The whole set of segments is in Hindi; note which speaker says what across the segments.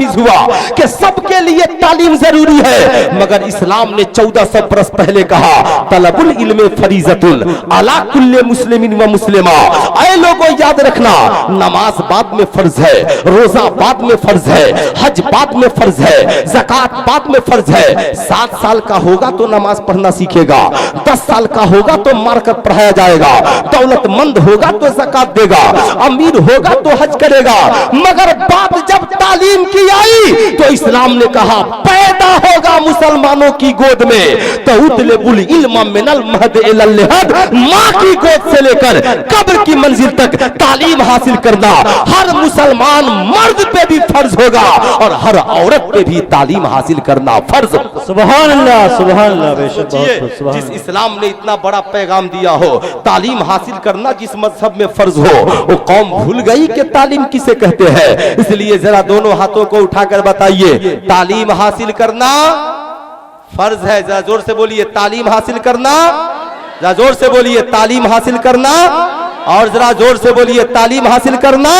Speaker 1: नाफिज हुआ कि सबके लिए तालीम जरूरी है, मगर इस्लाम ने 1400 बरस पहले कहा तलबुल इल्म फरीजतुल अला कुल्ले मुस्लिमिन व मुस्लिमा। ऐ लोगों याद रखना, नमाज बाद में फर्ज है, रोजा बाद में फर्ज है, हज बाद में फर्ज है, ज़कात बाद में फर्ज है। 7 साल का होगा तो नमाज पढ़ना सीखेगा, 10 साल का होगा तो मारकर पढ़ाया जाएगा, दौलतमंद होगा तो ज़कात देगा, अमीर होगा तो हज करेगा। मगर बात जब तालीम की आई तो इस्लाम ने कहा पैदा होगा मुसलमानों की गोद में तो उतलबुल इल्म मिनल महद इलल लहद, मां की गोद से लेकर कब्र की मंजिल तक तालीम हासिल करना हर मुसलमान मर्द पे भी फर्ज होगा और हर औरत पे भी तालीम हासिल करना फर्ज।
Speaker 2: सुभान अल्लाह, सुभान अल्लाह। बेशक
Speaker 1: जिस इस्लाम ने इतना बड़ा पैगाम दिया हो, तालीम हासिल करना जिस मजहब में फर्ज हो, वो कौम भूल गई कि तालीम किसे कहते हैं। इसलिए जरा दोनों हाथों को उठाकर बताइए, तालीम हासिल करना फर्ज है। जरा जोर से बोलिए, तालीम हासिल करना। जरा जोर से बोलिए, तालीम हासिल करना। और जरा जोर से बोलिए, तालीम हासिल करना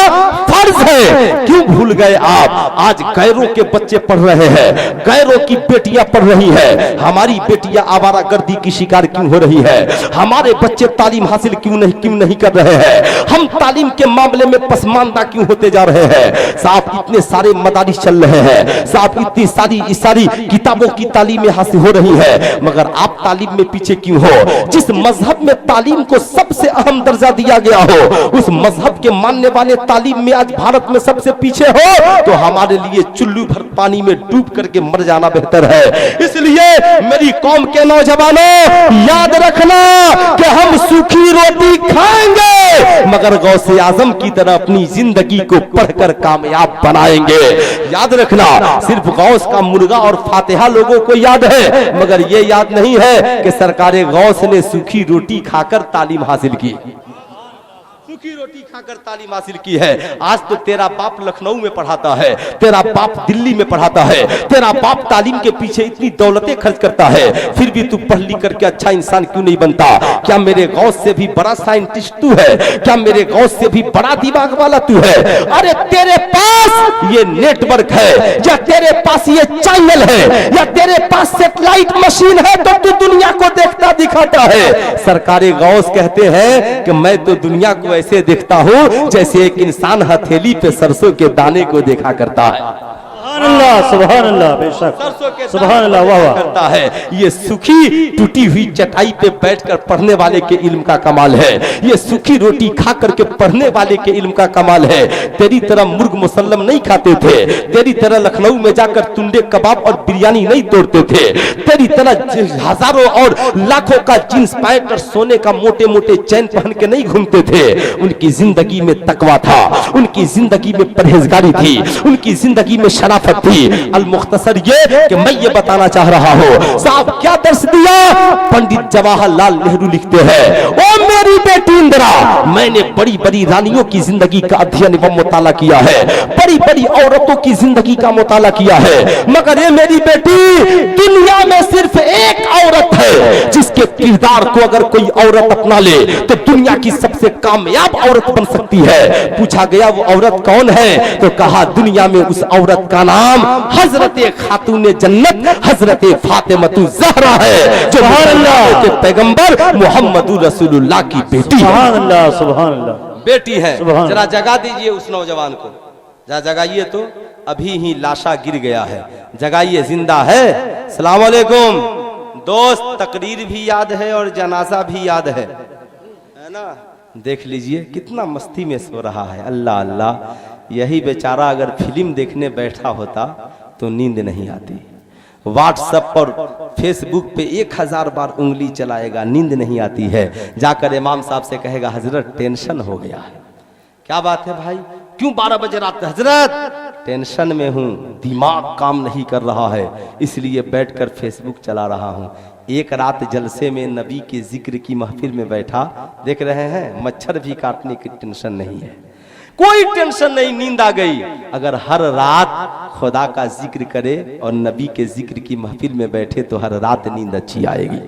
Speaker 1: फर्ज है। क्यों भूल गए आप? आज गैरों के बच्चे पढ़ रहे हैं, गैरों की बेटियां पढ़ रही है। हमारी बेटियां आवारागर्दी की शिकार क्यों हो रही है? हमारे बच्चे तालीम हासिल क्यों नहीं कर रहे हैं? हम तालीम के मामले में पसमानदा क्यों होते जा रहे हैं? साहब इतने सारे मदारिस चल रहे हैं, साहब इतनी सारी किताबों की तालीम हासिल हो रही है, मगर आप तालीम में पीछे क्यों हो? जिस मजहब में तालीम को सबसे अहम दर्जा दिया गया हो, उस मजहब के मानने वाले तालीम में आज भारत में सबसे पीछे हो, तो हमारे लिए चुल्लू भर पानी में डूब करके मर जाना बेहतर है। इसलिए मेरी कौम के नौजवानों याद रखना कि हम सूखी रोटी खाएंगे मगर गौसे आजम की तरह अपनी जिंदगी को पढ़कर कामयाब बनाएंगे। याद रखना, सिर्फ गौस का मुर्गा और फातिहा लोगों को याद है, मगर ये याद नहीं है कि सरकारे गौस ने सूखी रोटी खाकर तालीम हासिल की, सूखी रोटी खाकर तालीम हासिल की है। आज तो तेरा बाप लखनऊ में पढ़ाता है, तेरा बाप दिल्ली में पढ़ाता है, तेरा बाप तालीम के पीछे इतनी दौलतें खर्च करता है, फिर भी तू पढ़ लिख करके अच्छा इंसान क्यों नहीं बनता? क्या मेरे गौस से भी बड़ा साइंटिस्ट तू है? क्या मेरे गौस से भी बड़ा दिमाग वाला तू है? अरे तेरे पास ये नेटवर्क है, या तेरे पास ये चैनल है, या तेरे पास सैटेलाइट मशीन है, तो तू दुनिया को देखता दिखाता है। सरकारे गौस कहते हैं कि मैं तो दुनिया को ऐसे देखता हूं जैसे एक इंसान हथेली पे सरसों के दाने को देखा करता है।
Speaker 2: सुभान अल्लाह, बेशक सुभान अल्लाह, वाह वाह
Speaker 1: करता है। ये सूखी टूटी हुई चटाई पे बैठकर पढ़ने वाले के इल्म का कमाल है, ये सूखी रोटी खा करके पढ़ने वाले के इल्म का कमाल है। तेरी तरह मुर्ग मुसल्लम नहीं खाते थे, तेरी तरह लखनऊ में जाकर तुंडे कबाब और बिरयानी नहीं तोड़ते थे, तेरी तरह हजारों और लाखों का जींस पैंट और सोने का मोटे मोटे चैन पहन के नहीं घूमते थे। उनकी जिंदगी में तकवा था, उनकी जिंदगी में परहेजगारी थी, उनकी जिंदगी में शराफत थी। अल मुख्तसर ये कि मैं ये बताना चाह रहा हूँ, साहब क्या दर्श दिया? पंडित जवाहरलाल नेहरू लिखते हैं, ओ मेरी बेटी इंदिरा, मैंने बड़ी बड़ी रानियों की जिंदगी का अध्ययन व मुताला किया है, बड़ी बड़ी औरतों की जिंदगी का मुताला किया है, मगर ये मेरी बेटी दुनिया में सिर्फ एक औरत है जिसके किरदार को अगर कोई औरत अपना ले तो दुनिया की सबसे कामयाब औरत बन सकती है। पूछा गया वो औरत कौन है, तो कहा दुनिया में उस औरत का नाम हजरते खातूने जन्नत हजरते फातिमतु ज़हरा है, जो अल्लाह के पैगंबर मोहम्मद रसूलुल्लाह की बेटी है।
Speaker 2: सुभान अल्लाह, सुभान अल्लाह,
Speaker 1: बेटी है। जरा जगा दीजिए उस नौजवान को, जरा जगाइए तो, अभी ही लाशा गिर गया है, जगाइए, जिंदा है। सलाम अलैकुम दोस्त, तकरीर भी याद है और जनाजा भी याद है ना? देख लीजिए कितना मस्ती में सो रहा है। अल्लाह अल्लाह, यही बेचारा अगर फिल्म देखने बैठा होता तो नींद नहीं आती। व्हाट्सएप और फेसबुक पे 1000 बार उंगली चलाएगा, नींद नहीं आती है। जाकर इमाम साहब से कहेगा हजरत टेंशन हो गया है। क्या बात है भाई, क्यों 12 बजे रात? हजरत टेंशन में हूँ, दिमाग काम नहीं कर रहा है, इसलिए बैठकर फेसबुक चला रहा हूँ। एक रात जलसे में नबी के जिक्र की महफिल में बैठा, देख रहे हैं मच्छर भी काटने की टेंशन नहीं है, कोई टेंशन नहीं, नींद आ गई। अगर हर रात खुदा का जिक्र करे और नबी के जिक्र की महफिल में बैठे तो हर रात नींद अच्छी आएगी।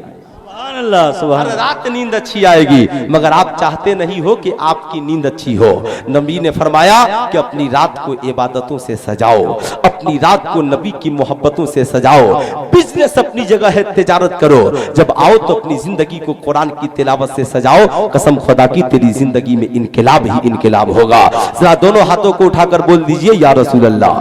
Speaker 2: अल्लाह, सुभान
Speaker 1: हर
Speaker 2: अल्लाह।
Speaker 1: रात नींद अच्छी आएगी, मगर आप चाहते नहीं हो कि आपकी नींद अच्छी हो। नबी ने फरमाया कि अपनी रात को इबादतों से सजाओ, अपनी रात को नबी की मोहब्बतों से सजाओ। बिजनेस अपनी जगह है, तिजारत करो, जब आओ तो अपनी जिंदगी को कुरान की तिलावत से सजाओ। कसम खुदा की तेरी जिंदगी में इनकलाब ही इनकलाब होगा। जरा दोनों हाथों को उठाकर बोल दीजिए या रसूल अल्लाह,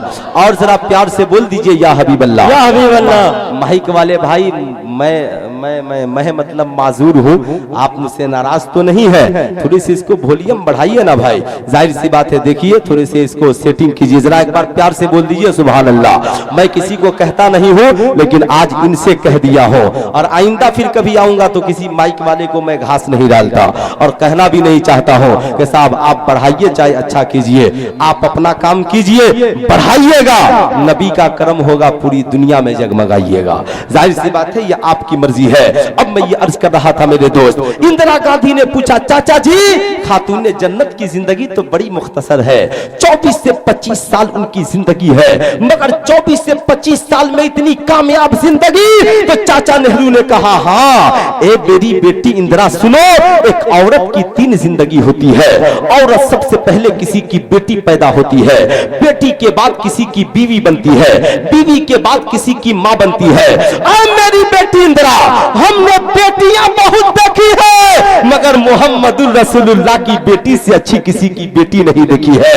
Speaker 1: और जरा प्यार से बोल दीजिए या हबीब अल्लाह।
Speaker 2: या हबीब अल्लाह।
Speaker 1: माइक वाले भाई, मैं मतलब माजूर हूँ, आप मुझसे नाराज तो नहीं है? थोड़ी सी इसको वॉल्यूम बढ़ाइए ना भाई, जाहिर सी बात है। देखिए थोड़ी सी इसको सेटिंग कीजिए, जरा एक बार प्यार से बोल दीजिए सुभान अल्लाह। मैं किसी को कहता नहीं हूँ, लेकिन आज इनसे कह दिया हो, और आइंदा फिर कभी आऊंगा तो किसी माइक वाले को मैं घास नहीं डालता, और कहना भी नहीं चाहता हूँ कि साहब आप बढ़ाइए, चाहे अच्छा कीजिए, आप अपना काम कीजिए, बढ़ाइएगा, नबी का करम होगा, पूरी दुनिया में जगमगाइएगा। जाहिर सी बात है, ये आपकी मर्जी है। अब मैं ये अर्ज कर रहा था मेरे दोस्त, इंदिरा गांधी ने पूछा, चाचा जी खातून जन्नत की जिंदगी तो बड़ी मुख्तसर है, 24 से 25 साल उनकी जिंदगी है, मगर 24 से 25 साल में इतनी कामयाब जिंदगी? तो चाचा नेहरू ने कहा, हाँ ए मेरी बेटी इंदिरा सुनो, एक औरत की 3 जिंदगी होती है। औरत सबसे पहले किसी की बेटी पैदा होती है, बेटी के बाद किसी की बीवी बनती है, बीवी के बाद किसी की माँ बनती है। मेरी बेटी इंदिरा, हमने बेटियां बहुत देखी है, मगर मोहम्मदुर रसूलुल्लाह की बेटी से अच्छी किसी की बेटी नहीं देखी है।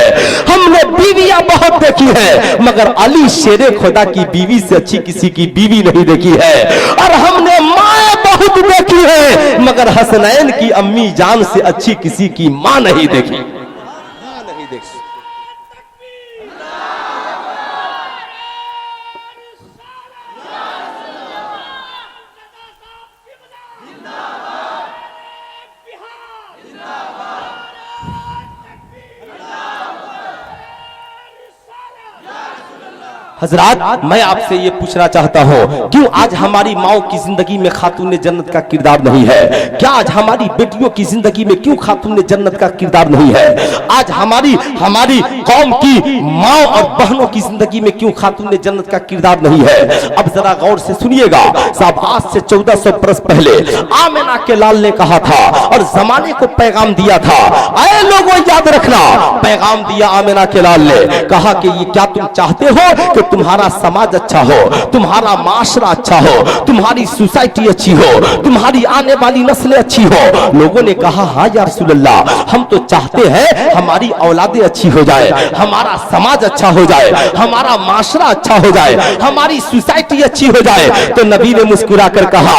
Speaker 1: हमने बीवियां बहुत देखी है, मगर अली शेरे खुदा की बीवी से अच्छी किसी की बीवी नहीं देखी है। और हमने माँ बहुत देखी है, मगर हसनैन की अम्मी जान से अच्छी किसी की माँ नहीं देखी। हजरात, मैं आपसे ये पूछना चाहता हूँ, क्यों आज हमारी माओ की जिंदगी में खातून जन्नत का किरदार नहीं है? क्या आज हमारी बेटियों की जिंदगी में क्यों खातून जन्नत का किरदार नहीं है? आज हमारी कौम की माओ और बहनों की जिंदगी में क्यों खातून जन्नत का किरदार नहीं है? अब जरा गौर से सुनिएगा साहब, आज से 1400 बरस पहले आमिना के लाल ने कहा था और जमाने को पैगाम दिया था। अरे लोगों याद रखना, पैगाम दिया आमिना के लाल ने, कहा कि ये क्या तुम चाहते हो कि तुम्हारा समाज अच्छा हो, तुम्हारा माशरा अच्छा हो, तुम्हारी सोसाइटी अच्छी हो, तुम्हारी आने वाली नस्लें अच्छी हो? लोगों ने कहा, हाँ या रसूल अल्लाह, हम तो चाहते हैं हमारी औलादें अच्छी हो जाए, हमारा समाज अच्छा हो जाए, हमारा माशरा अच्छा हो जाए, हमारी सोसाइटी अच्छी हो जाए। तो नबी ने मुस्कुरा कर कहा,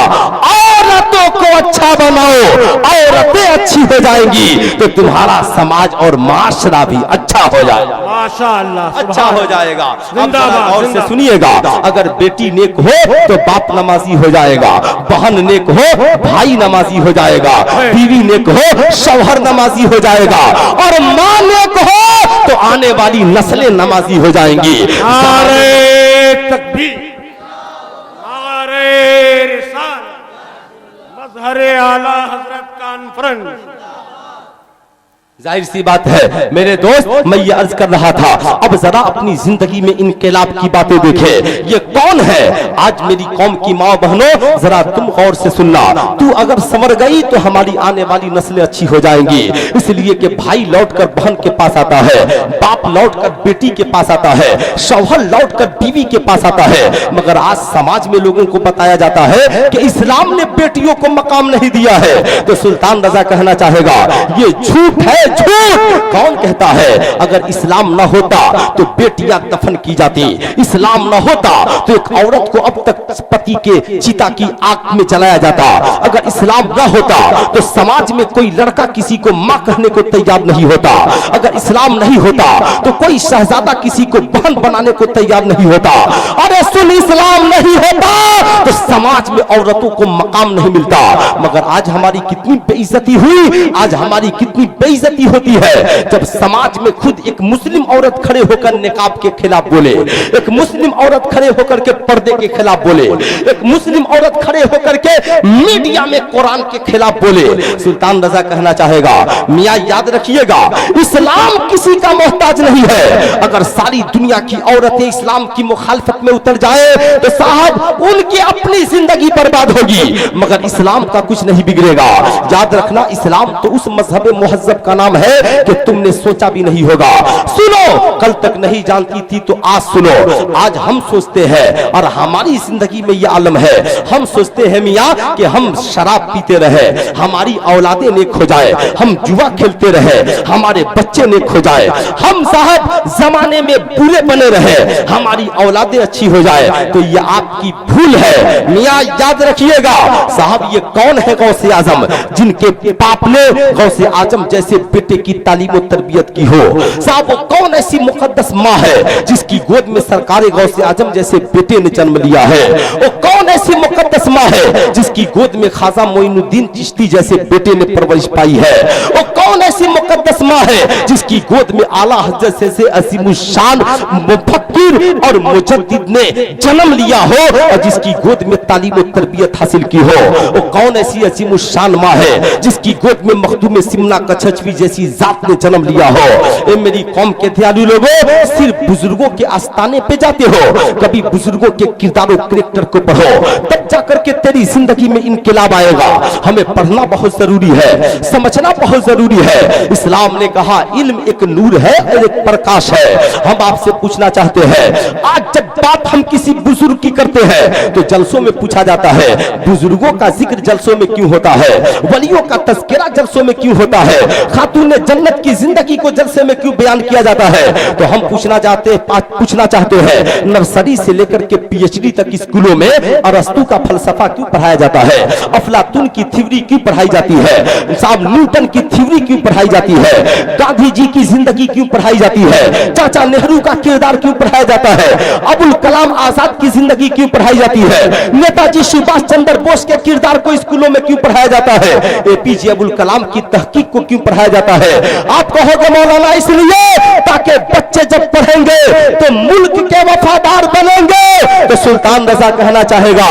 Speaker 1: औरतों को अच्छा बनाओ, औरतें अच्छी हो जाएंगी तो तुम्हारा समाज और माशरा भी अच्छा हो जाएगा,
Speaker 2: माशाअल्लाह,
Speaker 1: अच्छा हो जाएगा।
Speaker 2: और
Speaker 1: से सुनिएगा, अगर बेटी नेक हो तो बाप नमाजी हो जाएगा, बहन नेक हो भाई नमाजी हो जाएगा, बीवी नेक हो शौहर नमाजी हो जाएगा, और माँ नेक हो तो आने वाली नस्लें नमाजी हो जाएंगी।
Speaker 2: नारे तकबीर, नारे रिसालत, मज़हरे आला हजरत कॉन्फ्रेंस।
Speaker 1: जाहिर सी बात है मेरे दोस्त, मैं ये अर्ज कर रहा था, अब जरा अपनी जिंदगी में इनकलाब की बातें देखें। ये कौन है? आज मेरी कौम की माँ बहनों, जरा तुम गौर से सुनना। तू अगर संवर गई तो हमारी आने वाली नस्लें अच्छी हो जाएंगी, इसलिए कि भाई लौटकर बहन के पास आता है, बाप लौटकर बेटी के पास आता है, शौहर लौटकर बीवी के पास आता है। मगर आज समाज में लोगों को बताया जाता है कि इस्लाम ने बेटियों को मकाम नहीं दिया है। तो सुल्तान रजा कहना चाहेगा, ये झूठ है, झूठ। कौन कहता है? अगर इस्लाम न होता तो बेटियां दफन की जाती, इस्लाम न होता तो एक औरत को अब तक पति के चिता की आग में जलाया जाता, अगर इस्लाम न होता तो समाज में कोई लड़का किसी को मां कहने को तैयार नहीं होता, अगर इस्लाम नहीं होता तो कोई शहजादा किसी को बहन बनाने को तैयार नहीं होता। अरे सुन, इस्लाम नहीं होता तो समाज में औरतों को मकाम नहीं मिलता। मगर आज हमारी कितनी बेइज्जती हुई, आज हमारी कितनी बेइज्जती होती है जब समाज में खुद एक मुस्लिम औरत खड़े होकर निकाब के खिलाफ बोले, एक मुस्लिम औरत खड़े होकर के पर्दे के खिलाफ बोले, एक मुस्लिम औरत खड़े होकर के मीडिया में कुरान के खिलाफ बोले। सुल्तान रजा कहना चाहेगा, मियां याद रखिएगा, इस्लाम किसी का मोहताज नहीं है। अगर सारी दुनिया की औरतें इस्लाम की मुखालफत में उतर जाए तो साहब उनके अपनी जिंदगी बर्बाद होगी, मगर इस्लाम का कुछ नहीं बिगड़ेगा। याद रखना, इस्लाम तो उस मजहब मुहज्जब का नाम है कि तुमने सोचा भी नहीं होगा। सुनो, कल तक नहीं जानती थी तो आज सुनो। आज हम सोचते हैं और हमारी जिंदगी में यह आलम है, हम सोचते हैं मियाँ कि हम शराब पीते रहे, हमारी औलादें नेक हो जाए, हम जुआ खेलते रहे, हमारे बच्चे नेक हो जाए, हम साहब जमाने में बुरे बने रहे, हमारी औलादें अच्छी हो जाए। तो ये आपकी भूल है मियाँ, याद रखिएगा। साहब ये कौन है गौसे आजम जिनके बाप ने गौसे आजम जैसे बेटे की तालीम और तरबियत की हो? साहब वो कौन ऐसी मुकद्दस माँ है जिसकी गोद में सरकार गौसे आजम जैसे बेटे ने जन्म लिया है? वो कौन ऐसी मुकद्दस माँ है जिसकी गोद में ख्वाजा मोइनुद्दीन चिश्ती जैसे बेटे ने परवरिश पाई है? वो कौन ऐसी मुकद्दस माँ है जिसकी गोद में आला हज़रत से अज़ीमुश्शान मुफक्किर और मुजद्दिद ने जन्म लिया हो और जिसकी गोद में तालीम और तरबियत हासिल की हो? वो कौन ऐसी अज़ीमुश्शान माँ है जिसकी गोद में मखदूम सिमना कछचवी जैसी जात ने जन्म लिया हो? ए मेरी कौम के दयालु लोगों, सिर्फ बुजुर्गों के आस्थाने पे जाते हो, कभी बुजुर्गों के किरदार और कैरेक्टर को पढ़ो, तब जाकर के तेरी जिंदगी में इनकलाब आएगा। हमें पढ़ना बहुत जरूरी है, समझना बहुत जरूरी है। इस्लाम ने कहा इल्म एक नूर है और एक प्रकाश है। हम आपसे पूछना चाहते हैं, आज जब बात हम किसी बुजुर्ग की करते हैं तो जलसों में पूछा जाता है बुजुर्गों का जिक्र जलसों में क्यों होता है, वलियों का तज़किरा जलसों में क्यों होता है, खातून जन्नत की जिंदगी को जलसे में क्यों बयान किया जाता है? तो हम पूछना चाहते हैं नर्सरी से लेकर के पीएचडी तक स्कूलों में अरस्तु का फलसफा क्यों पढ़ाया जाता है, अफलातून की थ्योरी क्यों पढ़ाई जाती है, साहब न्यूटन की थ्योरी क्यों पढ़ाई जाती है, गांधी जी की जिंदगी क्यों पढ़ाई जाती है, चाचा नेहरू का किरदार क्यों पढ़ाया जाता है, अबुल कलाम आजाद की जिंदगी क्यों पढ़ाई जाती है, नेताजी सुभाष चंद्र बोस के किरदार को स्कूलों में क्यों पढ़ाया जाता है, एपीजे अबुल कलाम की तहकीक को क्यों पढ़ाया जाता है? आप कहोगे मौलाना इसलिए ताकि बच्चे जब पढ़ेंगे तो मुल्क के वफादार बनेंगे। तो सुल्तान रजा कहना चाहेगा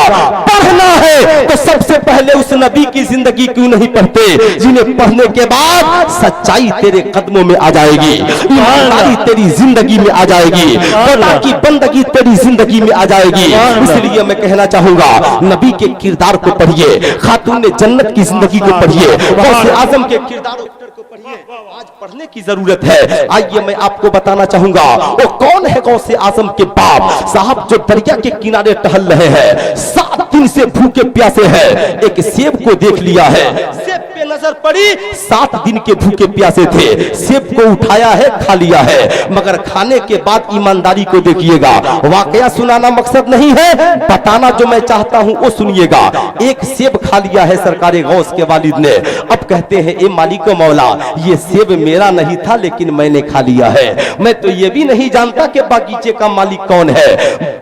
Speaker 1: पढ़ना है तो सबसे पहले उस नबी की जिंदगी क्यों नहीं पढ़ते जिन्हें पढ़ने के बाद सच्चाई तेरे कदमों में आ जाएगी, ईमानदारी तेरी जिंदगी में आ जाएगी, खुदा की बंदगी तेरी जिंदगी में आ जाएगी। इसलिए मैं कहना चाहूंगा नबी के किरदार को पढ़िए, खातून जन्नत की जिंदगी को पढ़िए, गौसे आजम के किरदार को पढ़िए। आज पढ़ने की जरूरत है। आइए मैं आपको बताना चाहूंगा वो कौन है गौसे आजम के बाप साहब जो दरिया के किनारे टहल रहे हैं, 7 दिन से भूखे प्यासे हैं, एक सेब को देख लिया है, सेब पे नजर पड़ी, 7 दिन के भूखे प्यासे थे, सेब को उठाया है खा लिया है, मगर खाने के बाद ईमानदारी को देखिएगा। वाकया सुनाना मकसद नहीं है, बताना जो मैं चाहता हूं वो सुनिएगा। एक सेब खा लिया है सरकारे गौस के वालिद ने, अब कहते हैं ए मालिक मौला ये सेब मेरा नहीं था लेकिन मैंने खा लिया है, मैं तो ये भी नहीं जानता कि बागीचे का मालिक कौन है।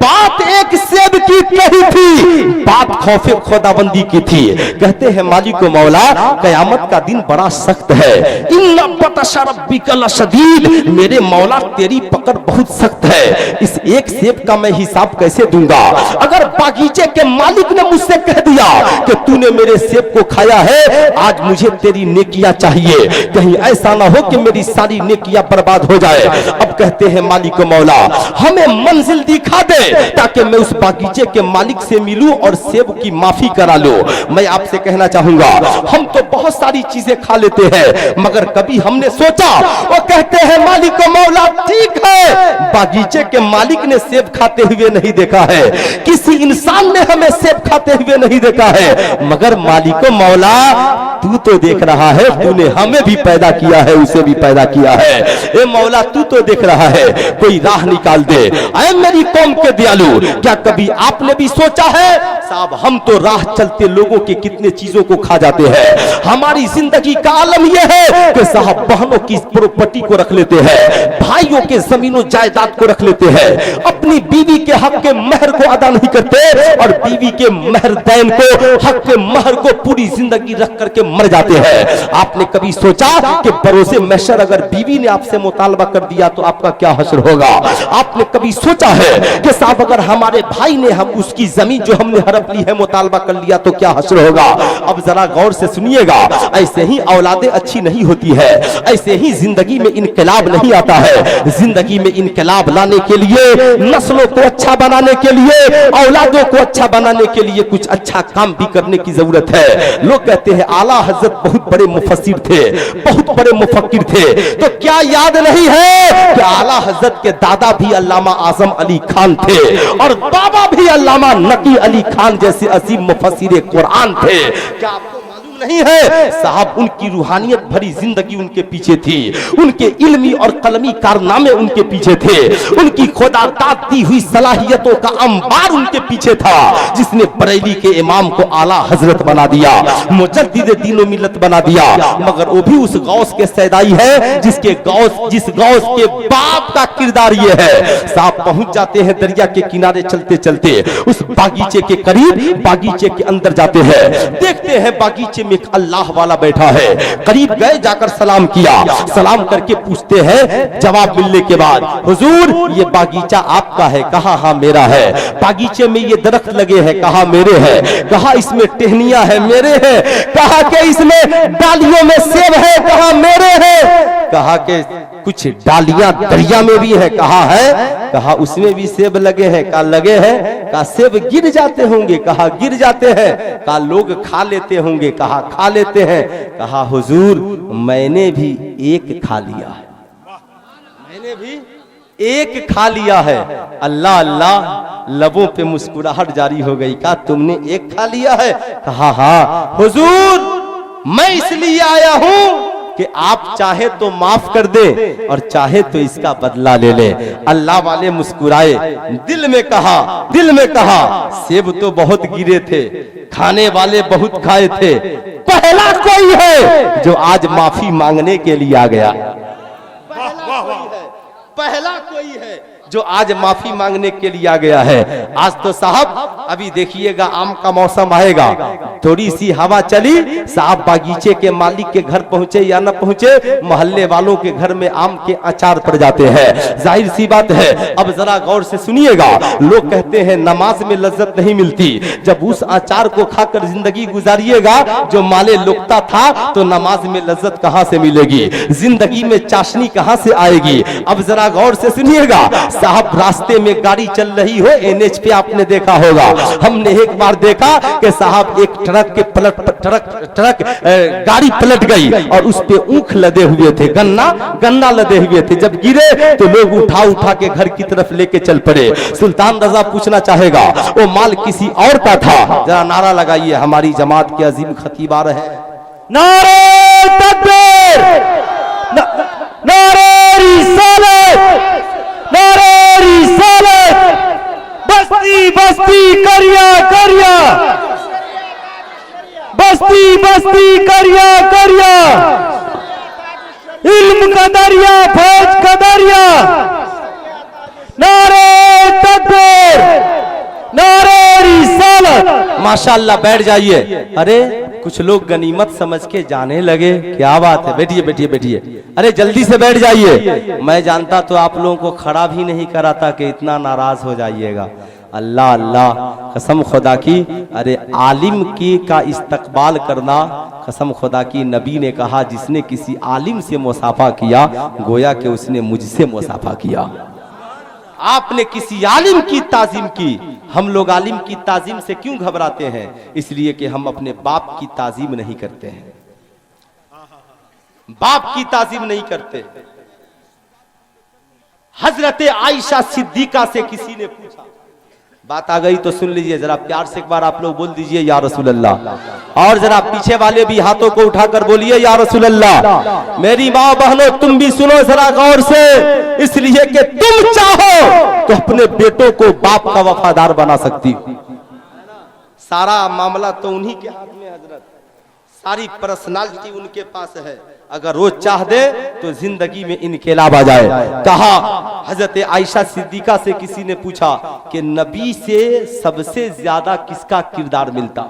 Speaker 1: बात एक सेब की नहीं थी, बात खौफे खुदाबंदी की थी। कहते हैं मालिक मौला कयामत का दिन बड़ा सख्त है, इन्ना बतश रब्बिका लशदीद, मेरे मौला तेरी पकड़ बहुत सख्त है, इस एक सेब का मैं हिसाब कैसे दूंगा? अगर बागीचे के मालिक ने मुझसे कह दिया कि तूने मेरे सेब को खाया है, आज मुझे तेरी नेकियां चाहिए, कहीं ऐसा ना हो कि मेरी सारी नेकियां बर्बाद हो जाए। अब कहते हैं मालिक मौला हमें मंजिल दिखा दे ताकि मैं उस बागीचे के मालिक से मिलूं और सेब की माफी करा लूं। मैं आपसे कहना चाहूंगा हम तो बहुत सारी चीजें खा लेते हैं, मगर कभी हमने सोचा? वो कहते हैं मालिक मौला ठीक है, बागीचे के मालिक ने सेब खाते हुए नहीं देखा है, किसी इंसान ने हमें सेब खाते हुए नहीं देखा है, मगर मालिक मौला तू तो देख रहा है, तूने हमें भी पैदा किया है, उसे भी पैदा किया है, ए मौला तू तो देख रहा है, कोई राह निकाल दे। ऐ मेरी कौम के दयालु, क्या कभी आपने भी सोचा है साहब हम तो राह चलते लोगों के कितने चीजों को खा जाते हैं। हमारी जिंदगी का आलम यह है कि साहब बहनों की प्रॉपर्टी को रख लेते हैं, भाइयों के जमीनों जायदाद को रख लेते हैं, अपनी बीवी के हक के महर को अदा नहीं करते और बीवी के महर दैन को हक के महर को पूरी जिंदगी रख करके मर जाते हैं। आपने कभी सोचा कि बरोसे महशर अगर बीवी ने आपसे मुतालबा कर दिया तो आपका क्या हश्र होगा? आपने कभी सोचा है कि साहब अगर हमारे भाई ने हम उसकी जमीन जो हमने हड़प पलट ली है, मुतालबा कर लिया तो क्या हश्र होगा। अब जरा गौर से सुनिएगा, ऐसे ही औलादे अच्छी नहीं होती है, ऐसे ही जिंदगी में इनकलाब नहीं आता है। जिंदगी में इनकलाब लाने के लिए, नस्लों को अच्छा बनाने के लिए, औलादों को अच्छा बनाने के लिए कुछ अच्छा काम भी करने की जरूरत है। लोग कहते हैं आला हजरत बहुत बड़े मुफस्सिर थे, बहुत बड़े मुफक्किर थे, तो क्या याद नहीं है कि आला हजरत के दादा भी अल्लामा आजम अली खान थे और बाबा भी अल्लामा नकी अली खान जैसे अजीम मुफस्सिर कुरान थे। क्या आपको नहीं है साहब, उनकी रूहानियत भरी जिंदगी उनके पीछे थी, उनके इल्मी और कलमी कारनामे उनके पीछे थे, उनकी खुदा दाद दी हुई सलाहियतों का अंबार उनके पीछे था, जिसने बरेली के इमाम को आला हजरत बना दिया, मुजद्दिद दीन मिल्लत बना दिया। मगर वो भी उस गौस के सैदाई है जिस गौस के बाप का किरदार ये है। साहब पहुंच जाते हैं दरिया के किनारे, चलते चलते उस बागीचे के करीब, बागीचे के अंदर जाते हैं, देखते हैं बागीचे में एक अल्लाह वाला बैठा है। करीब गए, जाकर सलाम किया, सलाम करके पूछते हैं जवाब मिलने के बाद, हुजूर ये बागीचा आपका है? कहा हाँ मेरा है। बागीचे में ये दरख्त लगे हैं? कहा मेरे हैं। कहा इसमें टहनियां है? मेरे हैं। कहा कि इसमें डालियों में सेब है? कहा मेरे हैं। कहा कि कुछ डालियां दरिया में भी है? कहा है। कहा उसमें भी सेब लगे हैं? कहा लगे हैं। कहा सेब गिर जाते होंगे? कहा गिर जाते हैं। कहा लोग खा लेते होंगे? कहा खा लेते हैं। कहा हुजूर मैंने भी एक खा लिया है, मैंने भी एक खा लिया है। अल्लाह अल्लाह, लबों पे मुस्कुराहट जारी हो गई। कहा तुमने एक खा लिया है? कहा हाँ हुजूर मैं इसलिए आया हूं कि आप चाहे तो माफ कर दे और चाहे तो इसका बदला ले ले। अल्लाह वाले मुस्कुराए, दिल में कहा सेब तो बहुत गिरे थे, खाने वाले बहुत खाए थे, पहला कोई है जो आज माफी मांगने के लिए आ गया। पहला कोई है जो आज माफी मांगने के लिए आ गया है। आज तो साहब अभी देखिएगा आम का मौसम आएगा, थोड़ी सी हवा चली, साहब बागीचे के मालिक के घर पहुंचे या न पहुंचे, मोहल्ले वालों के घर में आम के अचार पड़ जाते हैं। जाहिर सी बात है। अब जरा गौर से सुनिएगा, लोग कहते हैं नमाज में लज्जत नहीं मिलती, जब उस अचार को खाकर जिंदगी गुजारिएगा जो माले लुकता था तो नमाज में लज्जत कहां से मिलेगी, जिंदगी में चाशनी कहां से आएगी। अब जरा गौर से सुनिएगा साहब, रास्ते में गाड़ी चल रही हो, एनएच पे आपने देखा होगा, हमने एक बार देखा कि साहब एक ट्रक के गाड़ी पलट गई और उस पे ऊख लदे हुए थे, गन्ना लदे हुए थे, जब गिरे तो लोग उठा के घर की तरफ लेके चल पड़े। सुल्तान रजा पूछना चाहेगा वो माल किसी और का था? जरा नारा लगाइए, हमारी जमात के अजीम खतीब आ रहे हैं।
Speaker 2: नारे तकबीर, नारे रिसालत, नारे रिसालत, बस्ती बस्ती करिया करिया, बस्ती बस्ती करिया करिया, इल्म का दरिया, फौज का दरिया, नारे तकबीर, नारे रिसालत।
Speaker 1: माशाअल्लाह, बैठ जाइए। अरे कुछ लोग गनीमत समझ के जाने लगे, क्या बात है, बैठिए बैठिए बैठिए, अरे जल्दी से बैठ जाइए। मैं जानता तो आप लोगों को खड़ा भी नहीं कराता कि इतना नाराज हो जाइएगा। अल्लाह अल्लाह, कसम खुदा की, अरे आलिम की का इस्तकबाल करना, कसम खुदा की, नबी ने कहा जिसने किसी आलिम से मुसाफा किया गोया कि उसने मुझसे मुसाफा किया। आपने किसी आलिम की ताजीम की। हम लोग आलिम की ताजीम से क्यों घबराते हैं? इसलिए कि हम अपने बाप की ताजीम नहीं करते हैं, बाप की ताजीम नहीं करते। हजरत आयशा सिद्दीका से किसी ने पूछा, बात आ गई तो सुन लीजिए जरा प्यार से, एक बार आप लोग बोल दीजिए या रसूल अल्लाह, और जरा पीछे वाले भी हाथों को उठाकर बोलिए या रसूल अल्लाह। मेरी माँ बहनों तुम भी सुनो जरा गौर से, इसलिए कि तुम चाहो तो अपने बेटों को बाप का वफादार बना सकती हो। सारा मामला तो उन्हीं के हाथ में हजरत, सारी पर्सनालिटी उनके पास है। अगर वो चाह दे तो जिंदगी में इनकलाब आ जाए। कहा हजरत आयशा सिद्दीका से किसी ने पूछा कि नबी से सबसे ज्यादा किसका किरदार मिलता?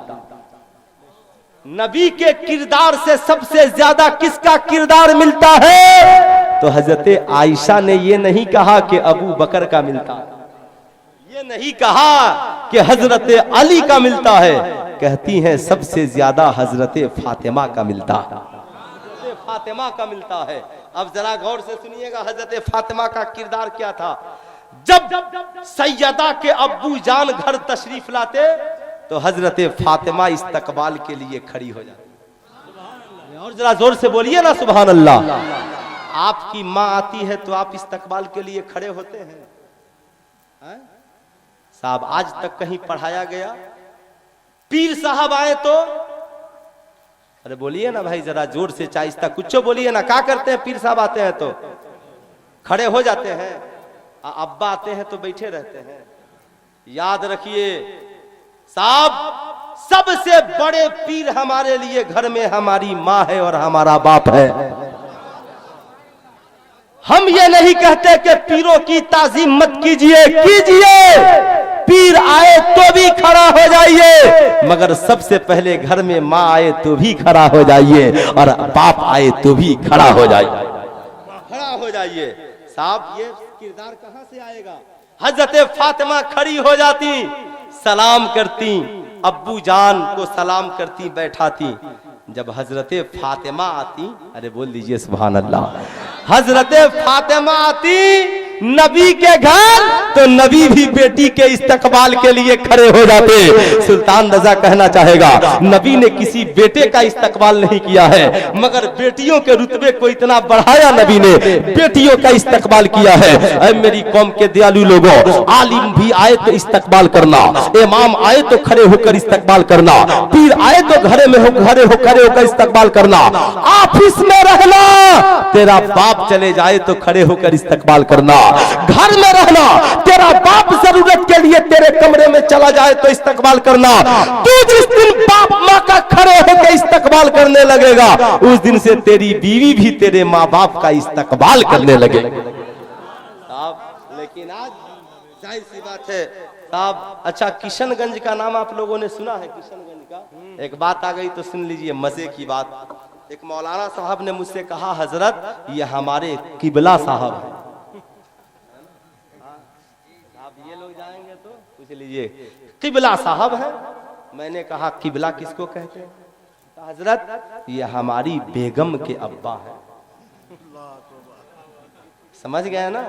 Speaker 1: नबी के किरदार से सबसे ज्यादा किसका किरदार मिलता है? तो हजरत आयशा ने ये नहीं कहा कि अबू बकर का मिलता, ये नहीं कहा कि हजरत अली का मिलता है, कहती हैं सबसे ज्यादा हजरत फातिमा का मिलता है, हजरत फातिमा का मिलता है। अब जरा गौर से सुनिएगा हजरत फातिमा का किरदार क्या था। जब सैयदा के अब्बू जान घर तशरीफ लाते तो हजरत फातिमा इस्तकबाल के लिए खड़ी हो जाती। और जरा जोर से बोलिए ना सुभान अल्लाह। आपकी माँ आती है तो आप इस्तकबाल के लिए खड़े होते हैं? साहब आज तक कहीं पढ़ाया गया? पीर साहब आए तो अरे बोलिए ना भाई, जरा जोर से चाहिए कुछ बोलिए ना। क्या करते हैं पीर साहब आते हैं तो खड़े हो जाते हैं, अब्बा आते हैं तो बैठे रहते हैं। याद रखिए साहब, सबसे बड़े पीर हमारे लिए घर में हमारी माँ है और हमारा बाप है। हम ये नहीं कहते कि पीरों की ताजीम मत कीजिए, कीजिए। पीर आए तो भी खड़ा हो जाइए, मगर सबसे पहले घर में माँ आए तो भी खड़ा हो जाइए और बाप आए तो भी खड़ा हो जाइए, खड़ा हो जाइए। साहब ये किरदार कहां से आएगा? हजरत फातिमा खड़ी हो जाती, सलाम करती, अब्बू जान को सलाम करती, बैठाती। जब हजरत फातिमा आती, अरे बोल दीजिए सुभान अल्लाह, हजरत फातिमा आती नबी के घर तो नबी भी बेटी के इस्तकबाल के लिए खड़े हो जाते। सुल्तान रजा कहना चाहेगा, नबी ने किसी बेटे का इस्तकबाल नहीं किया है, मगर बेटियों के रुतबे को इतना बढ़ाया नबी ने, बेटियों का इस्तकबाल किया है। ऐ मेरी कौम के दयालु लोगों, आलिम भी आए तो इस्तकबाल करना, इमाम आए तो खड़े होकर इस्तकबाल करना, पीर आए तो खड़े होकर इस्तकबाल करना, ऑफिस में रहना, तेरा बाप चले जाए तो खड़े होकर इस्तकबाल करना, घर में रहना, तेरा बाप जरूरत के लिए तेरे कमरे में चला जाए तो इस्तकबाल करना। तू जिस दिन बाप माँ का खड़े होकर इस्तकबाल करने लगेगा, उस दिन से तेरी बीवी भी तेरे माँ बाप का इस्तकबाल करने लगेगी। लेकिन आज जाहिर सी बात है साहब। अच्छा, किशनगंज का नाम आप लोगों ने सुना है? किशनगंज का एक बात आ गई तो सुन लीजिए, मजे की बात। एक मौलाना साहब ने मुझसे कहा, हजरत ये हमारे किबला साहब है। आप ये लोग जाएंगे तो पूछ लीजिए, किबला साहब है। मैंने कहा किबला किसको कहते हैं? हजरत ये हमारी बेगम के अब्बा है। समझ गए ना?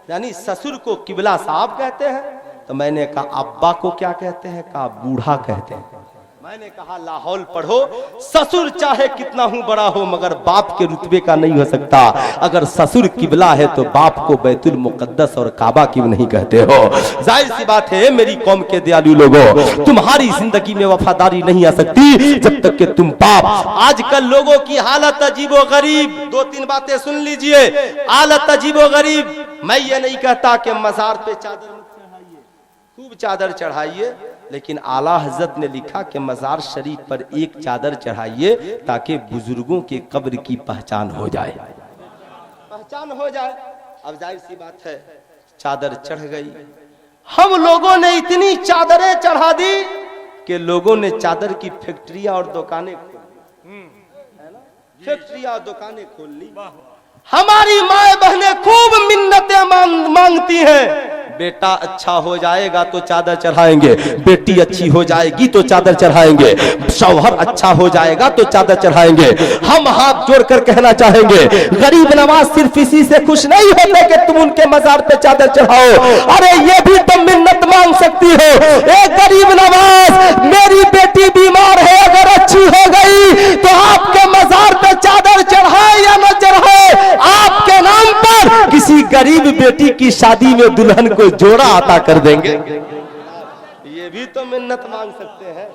Speaker 1: यानी ससुर को किबला साहब कहते हैं। तो मैंने कहा अब्बा को क्या कहते हैं? कहा बूढ़ा कहते हैं। मैंने कहा लाहौल पढ़ो, ससुर चाहे कितना हूं बड़ा हो मगर बाप के रुतबे का नहीं हो सकता। अगर ससुर किबला है तो बाप को बैतुल मुकद्दस और काबा क्यों नहीं कहते हो? जाहिर सी बात है मेरी कौम के दयालु लोगों, तुम्हारी जिंदगी में वफादारी नहीं आ सकती जब तक कि तुम बाप। आजकल लोगों की हालत अजीबो गरीब। दो तीन बातें सुन लीजिए, हालत अजीबो गरीब। मैं ये नहीं कहता कि मजार पे चादर चढ़ाइए, खूब चादर चढ़ाइए, लेकिन आला हजरत ने लिखा कि मजार शरीफ पर एक चादर चढ़ाइए ताकि बुजुर्गों के कब्र की पहचान हो जाए, पहचान हो जाए। अब जाहिर सी बात है चादर चढ़ गई। हम लोगों ने इतनी चादरें चढ़ा दी कि लोगों ने चादर की फैक्ट्रियां और दुकानें खोल ली, फैक्ट्रियां और दुकानें खोल ली। हमारी माए बहनें खूब मिन्नतें मांगती हैं, बेटा अच्छा हो जाएगा तो चादर चढ़ाएंगे, बेटी अच्छी हो जाएगी तो चादर चढ़ाएंगे, शौहर अच्छा हो जाएगा तो चादर चढ़ाएंगे। हम हाथ जोड़कर कहना चाहेंगे, गरीब नवाज सिर्फ इसी से खुश नहीं होते कि तुम उनके मजार पे चादर चढ़ाओ। अरे ये भी तुम मिन्नत मांग सकती हो, ए गरीब नवाज मेरी बेटी बीमार है, अगर अच्छी हो गई तो आपके मजार पे चादर चढ़ाए या न चढ़ाए, आपके नाम पर किसी गरीब बेटी की शादी में दुल्हन को जोड़ा अता कर देंगे। ये भी तो मिन्नत मांग सकते हैं,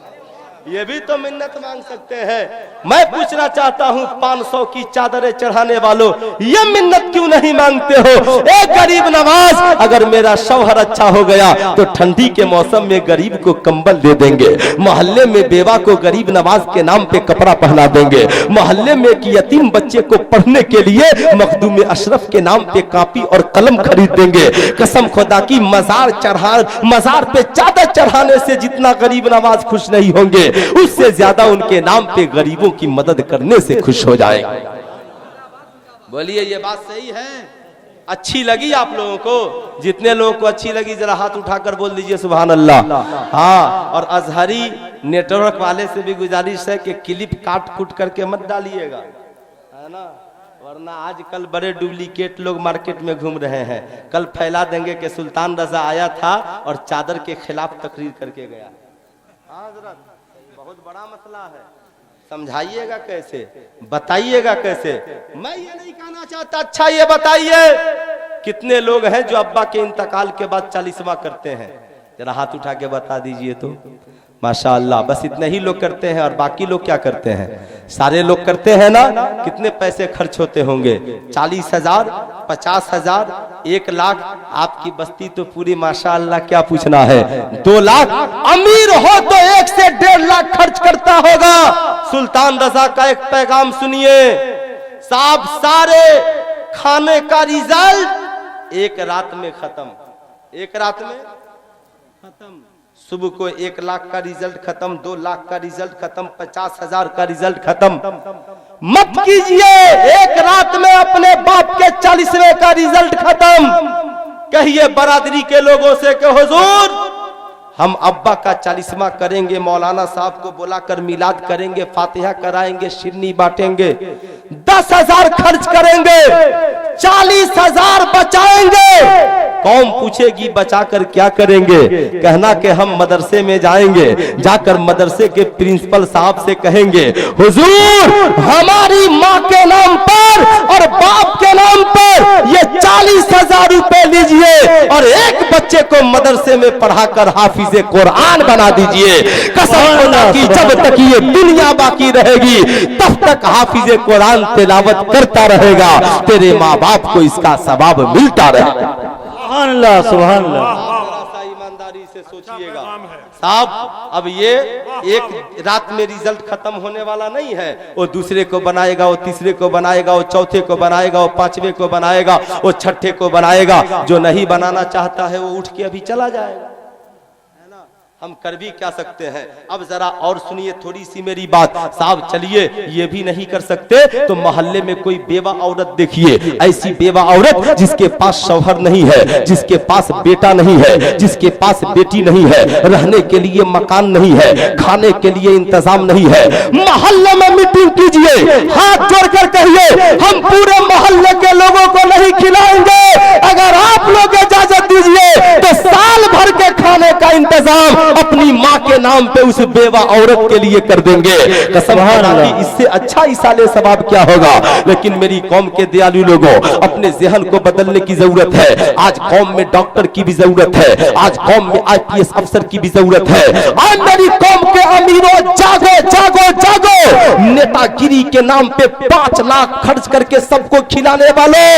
Speaker 1: ये भी तो मिन्नत मांग सकते हैं। मैं पूछना चाहता हूं 500 की चादरें चढ़ाने वालों, ये मिन्नत क्यों नहीं मांगते हो? ए गरीब नवाज, अगर मेरा शौहर अच्छा हो गया तो ठंडी के मौसम में गरीब को कंबल दे देंगे, मोहल्ले में बेवा को गरीब नवाज के नाम पे कपड़ा पहना देंगे, मोहल्ले में एक यतीम बच्चे को पढ़ने के लिए मखदूम अशरफ के नाम पे कॉपी और कलम खरीद देंगे। कसम खुदा की मजार पे चादर चढ़ाने से जितना गरीब नवाज खुश नहीं होंगे, उससे ज्यादा उनके नाम पे गरीबों की मदद करने से खुश हो जाएंगे। बोलिए ये बात सही है? अच्छी लगी आप लोगों को? जितने लोगों को अच्छी लगी जरा हाथ उठाकर बोल दीजिए सुभान अल्लाह। हाँ, और अजहरी नेटवर्क वाले से भी गुजारिश है कि क्लिप काट कूट करके मत डालिएगा, है ना, वरना आजकल बड़े डुप्लीकेट लोग मार्केट में घूम रहे हैं। कल फैला देंगे कि सुल्तान रजा आया था और चादर के खिलाफ तकरीर करके गया। हाँ हज़रत, बहुत बड़ा मसला है, समझाइएगा कैसे, बताइएगा कैसे। मैं ये नहीं कहना चाहता, अच्छा ये बताइए कितने लोग हैं जो अब्बा के इंतकाल के बाद 40वां करते हैं? जरा हाथ उठा के बता दीजिए तो। माशाअल्लाह, बस इतने ही लोग करते हैं और बाकी लोग क्या करते हैं? सारे लोग करते हैं ना। कितने पैसे खर्च होते होंगे? 40,000, 50,000, 1 लाख। आपकी बस्ती तो पूरी माशाअल्लाह क्या पूछना है, 2 लाख। अमीर हो तो 1 से 1.5 लाख खर्च करता होगा। सुल्तान रजा का एक पैगाम सुनिए साहब, सारे खाने का रिजल्ट 1 रात में खत्म, 1 रात में खत्म। सुबह को 1 लाख का रिजल्ट खत्म, 2 लाख का रिजल्ट खत्म, 50,000 का रिजल्ट खत्म। मत कीजिए 1 रात में अपने बाप के 40वें का रिजल्ट खत्म। कहिए बरादरी के लोगों से कि हुजूर हम अब्बा का 40वां करेंगे, मौलाना साहब को बुलाकर मिलाद करेंगे, फातिहा कराएंगे, शिरनी बांटेंगे, 10,000 खर्च करेंगे, 40,000 बचाएंगे। कौम पूछेगी बचाकर क्या करेंगे? कहना कि हम मदरसे में जाएंगे, जाकर मदरसे के प्रिंसिपल साहब से कहेंगे हुजूर हमारी माँ के नाम पर और बाप के नाम पर ये 40,000 रुपए लीजिए और एक बच्चे को मदरसे में पढ़ाकर हाफिजे कुरान बना दीजिए। कसम खुदा की जब तक ये दुनिया बाकी रहेगी तब तक हाफिजे कुरान तिलावत करता रहेगा, तेरे माँ बाप को इसका सवाब मिलता रहेगा।
Speaker 2: सुभान अल्लाह, सुभान अल्लाह।
Speaker 1: ईमानदारी से सोचिएगा साहब, अब ये 1 रात में रिजल्ट खत्म होने वाला नहीं है। वो दूसरे को बनाएगा, वो तीसरे को बनाएगा, वो चौथे को बनाएगा, वो 5वें को बनाएगा, वो 6ठे को बनाएगा। जो नहीं बनाना चाहता है वो उठ के अभी चला जाएगा। हम कर भी क्या सकते हैं? अब जरा और सुनिए थोड़ी सी मेरी बात साहब। चलिए ये भी नहीं कर सकते तो मोहल्ले में कोई बेवा औरत देखिए, ऐसी बेवा औरत जिसके पास शौहर नहीं है, जिसके पास बेटा नहीं है, जिसके पास बेटी नहीं है, रहने के लिए मकान नहीं है, खाने के लिए इंतजाम नहीं है। मोहल्ले में मीटिंग कीजिए, हाथ जोड़कर कहिए हम पूरे मोहल्ले के लोगों को नहीं खिलाएंगे, अगर आप लोग इजाजत दीजिए तो साल भर के खाने का इंतजाम अपनी माँ के नाम पे उस बेवा औरत के लिए कर देंगे। कसम खुदा की इससे अच्छा इसाले सवाब क्या होगा? लेकिन मेरी कौम के दयालु लोगों, अपने ज़हन को बदलने की जरूरत है। आज कौम में डॉक्टर की भी जरूरत है, आज कौम में IPS अफसर की भी जरूरत है। आज मेरी कौम के अमीरों जागो जागो जागो। नेतागिरी के नाम पे 5 लाख खर्च करके सबको खिलाने वालों,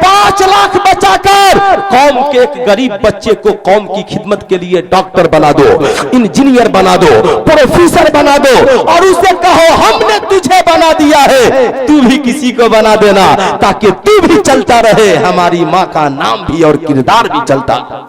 Speaker 1: 5 लाख बचाकर कौम के एक गरीब बच्चे को कौम की खिदमत के लिए डॉक्टर बना दो, इंजीनियर बना दो, प्रोफेसर बना दो और उसे कहो हमने तुझे बना दिया है, तू भी किसी को बना देना ताकि तू भी चलता रहे, हमारी माँ का नाम भी और किरदार भी चलता।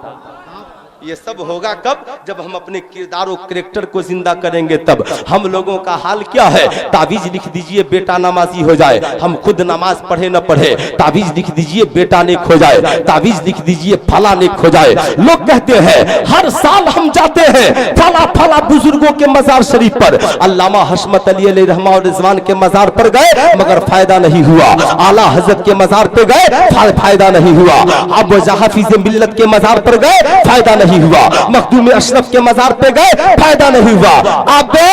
Speaker 1: ये सब होगा कब? जब हम अपने किरदार और कैरेक्टर को जिंदा करेंगे तब। हम लोगों का हाल क्या है? ताबीज लिख दीजिए बेटा नमाजी हो जाए, हम खुद नमाज पढ़े न पढ़े, ताबीज लिख दीजिए बेटा नेक हो जाए, ताबीज लिख दीजिए फला नेक हो जाए। लोग कहते हैं हर साल हम जाते हैं फला फला बुजुर्गों के मजार शरीफ पर, अल्लामा हशमत अली अलैहि रहमा और रिजवान के मजार पर गए मगर फायदा नहीं हुआ, आला हजरत के मजार पे गए फायदा नहीं हुआ, अब हाफिज मिल्लत के मजार पर गए फायदा नहीं हुआ, मखदूम अशरफ के मजार पे गए फायदा नहीं हुआ। अबे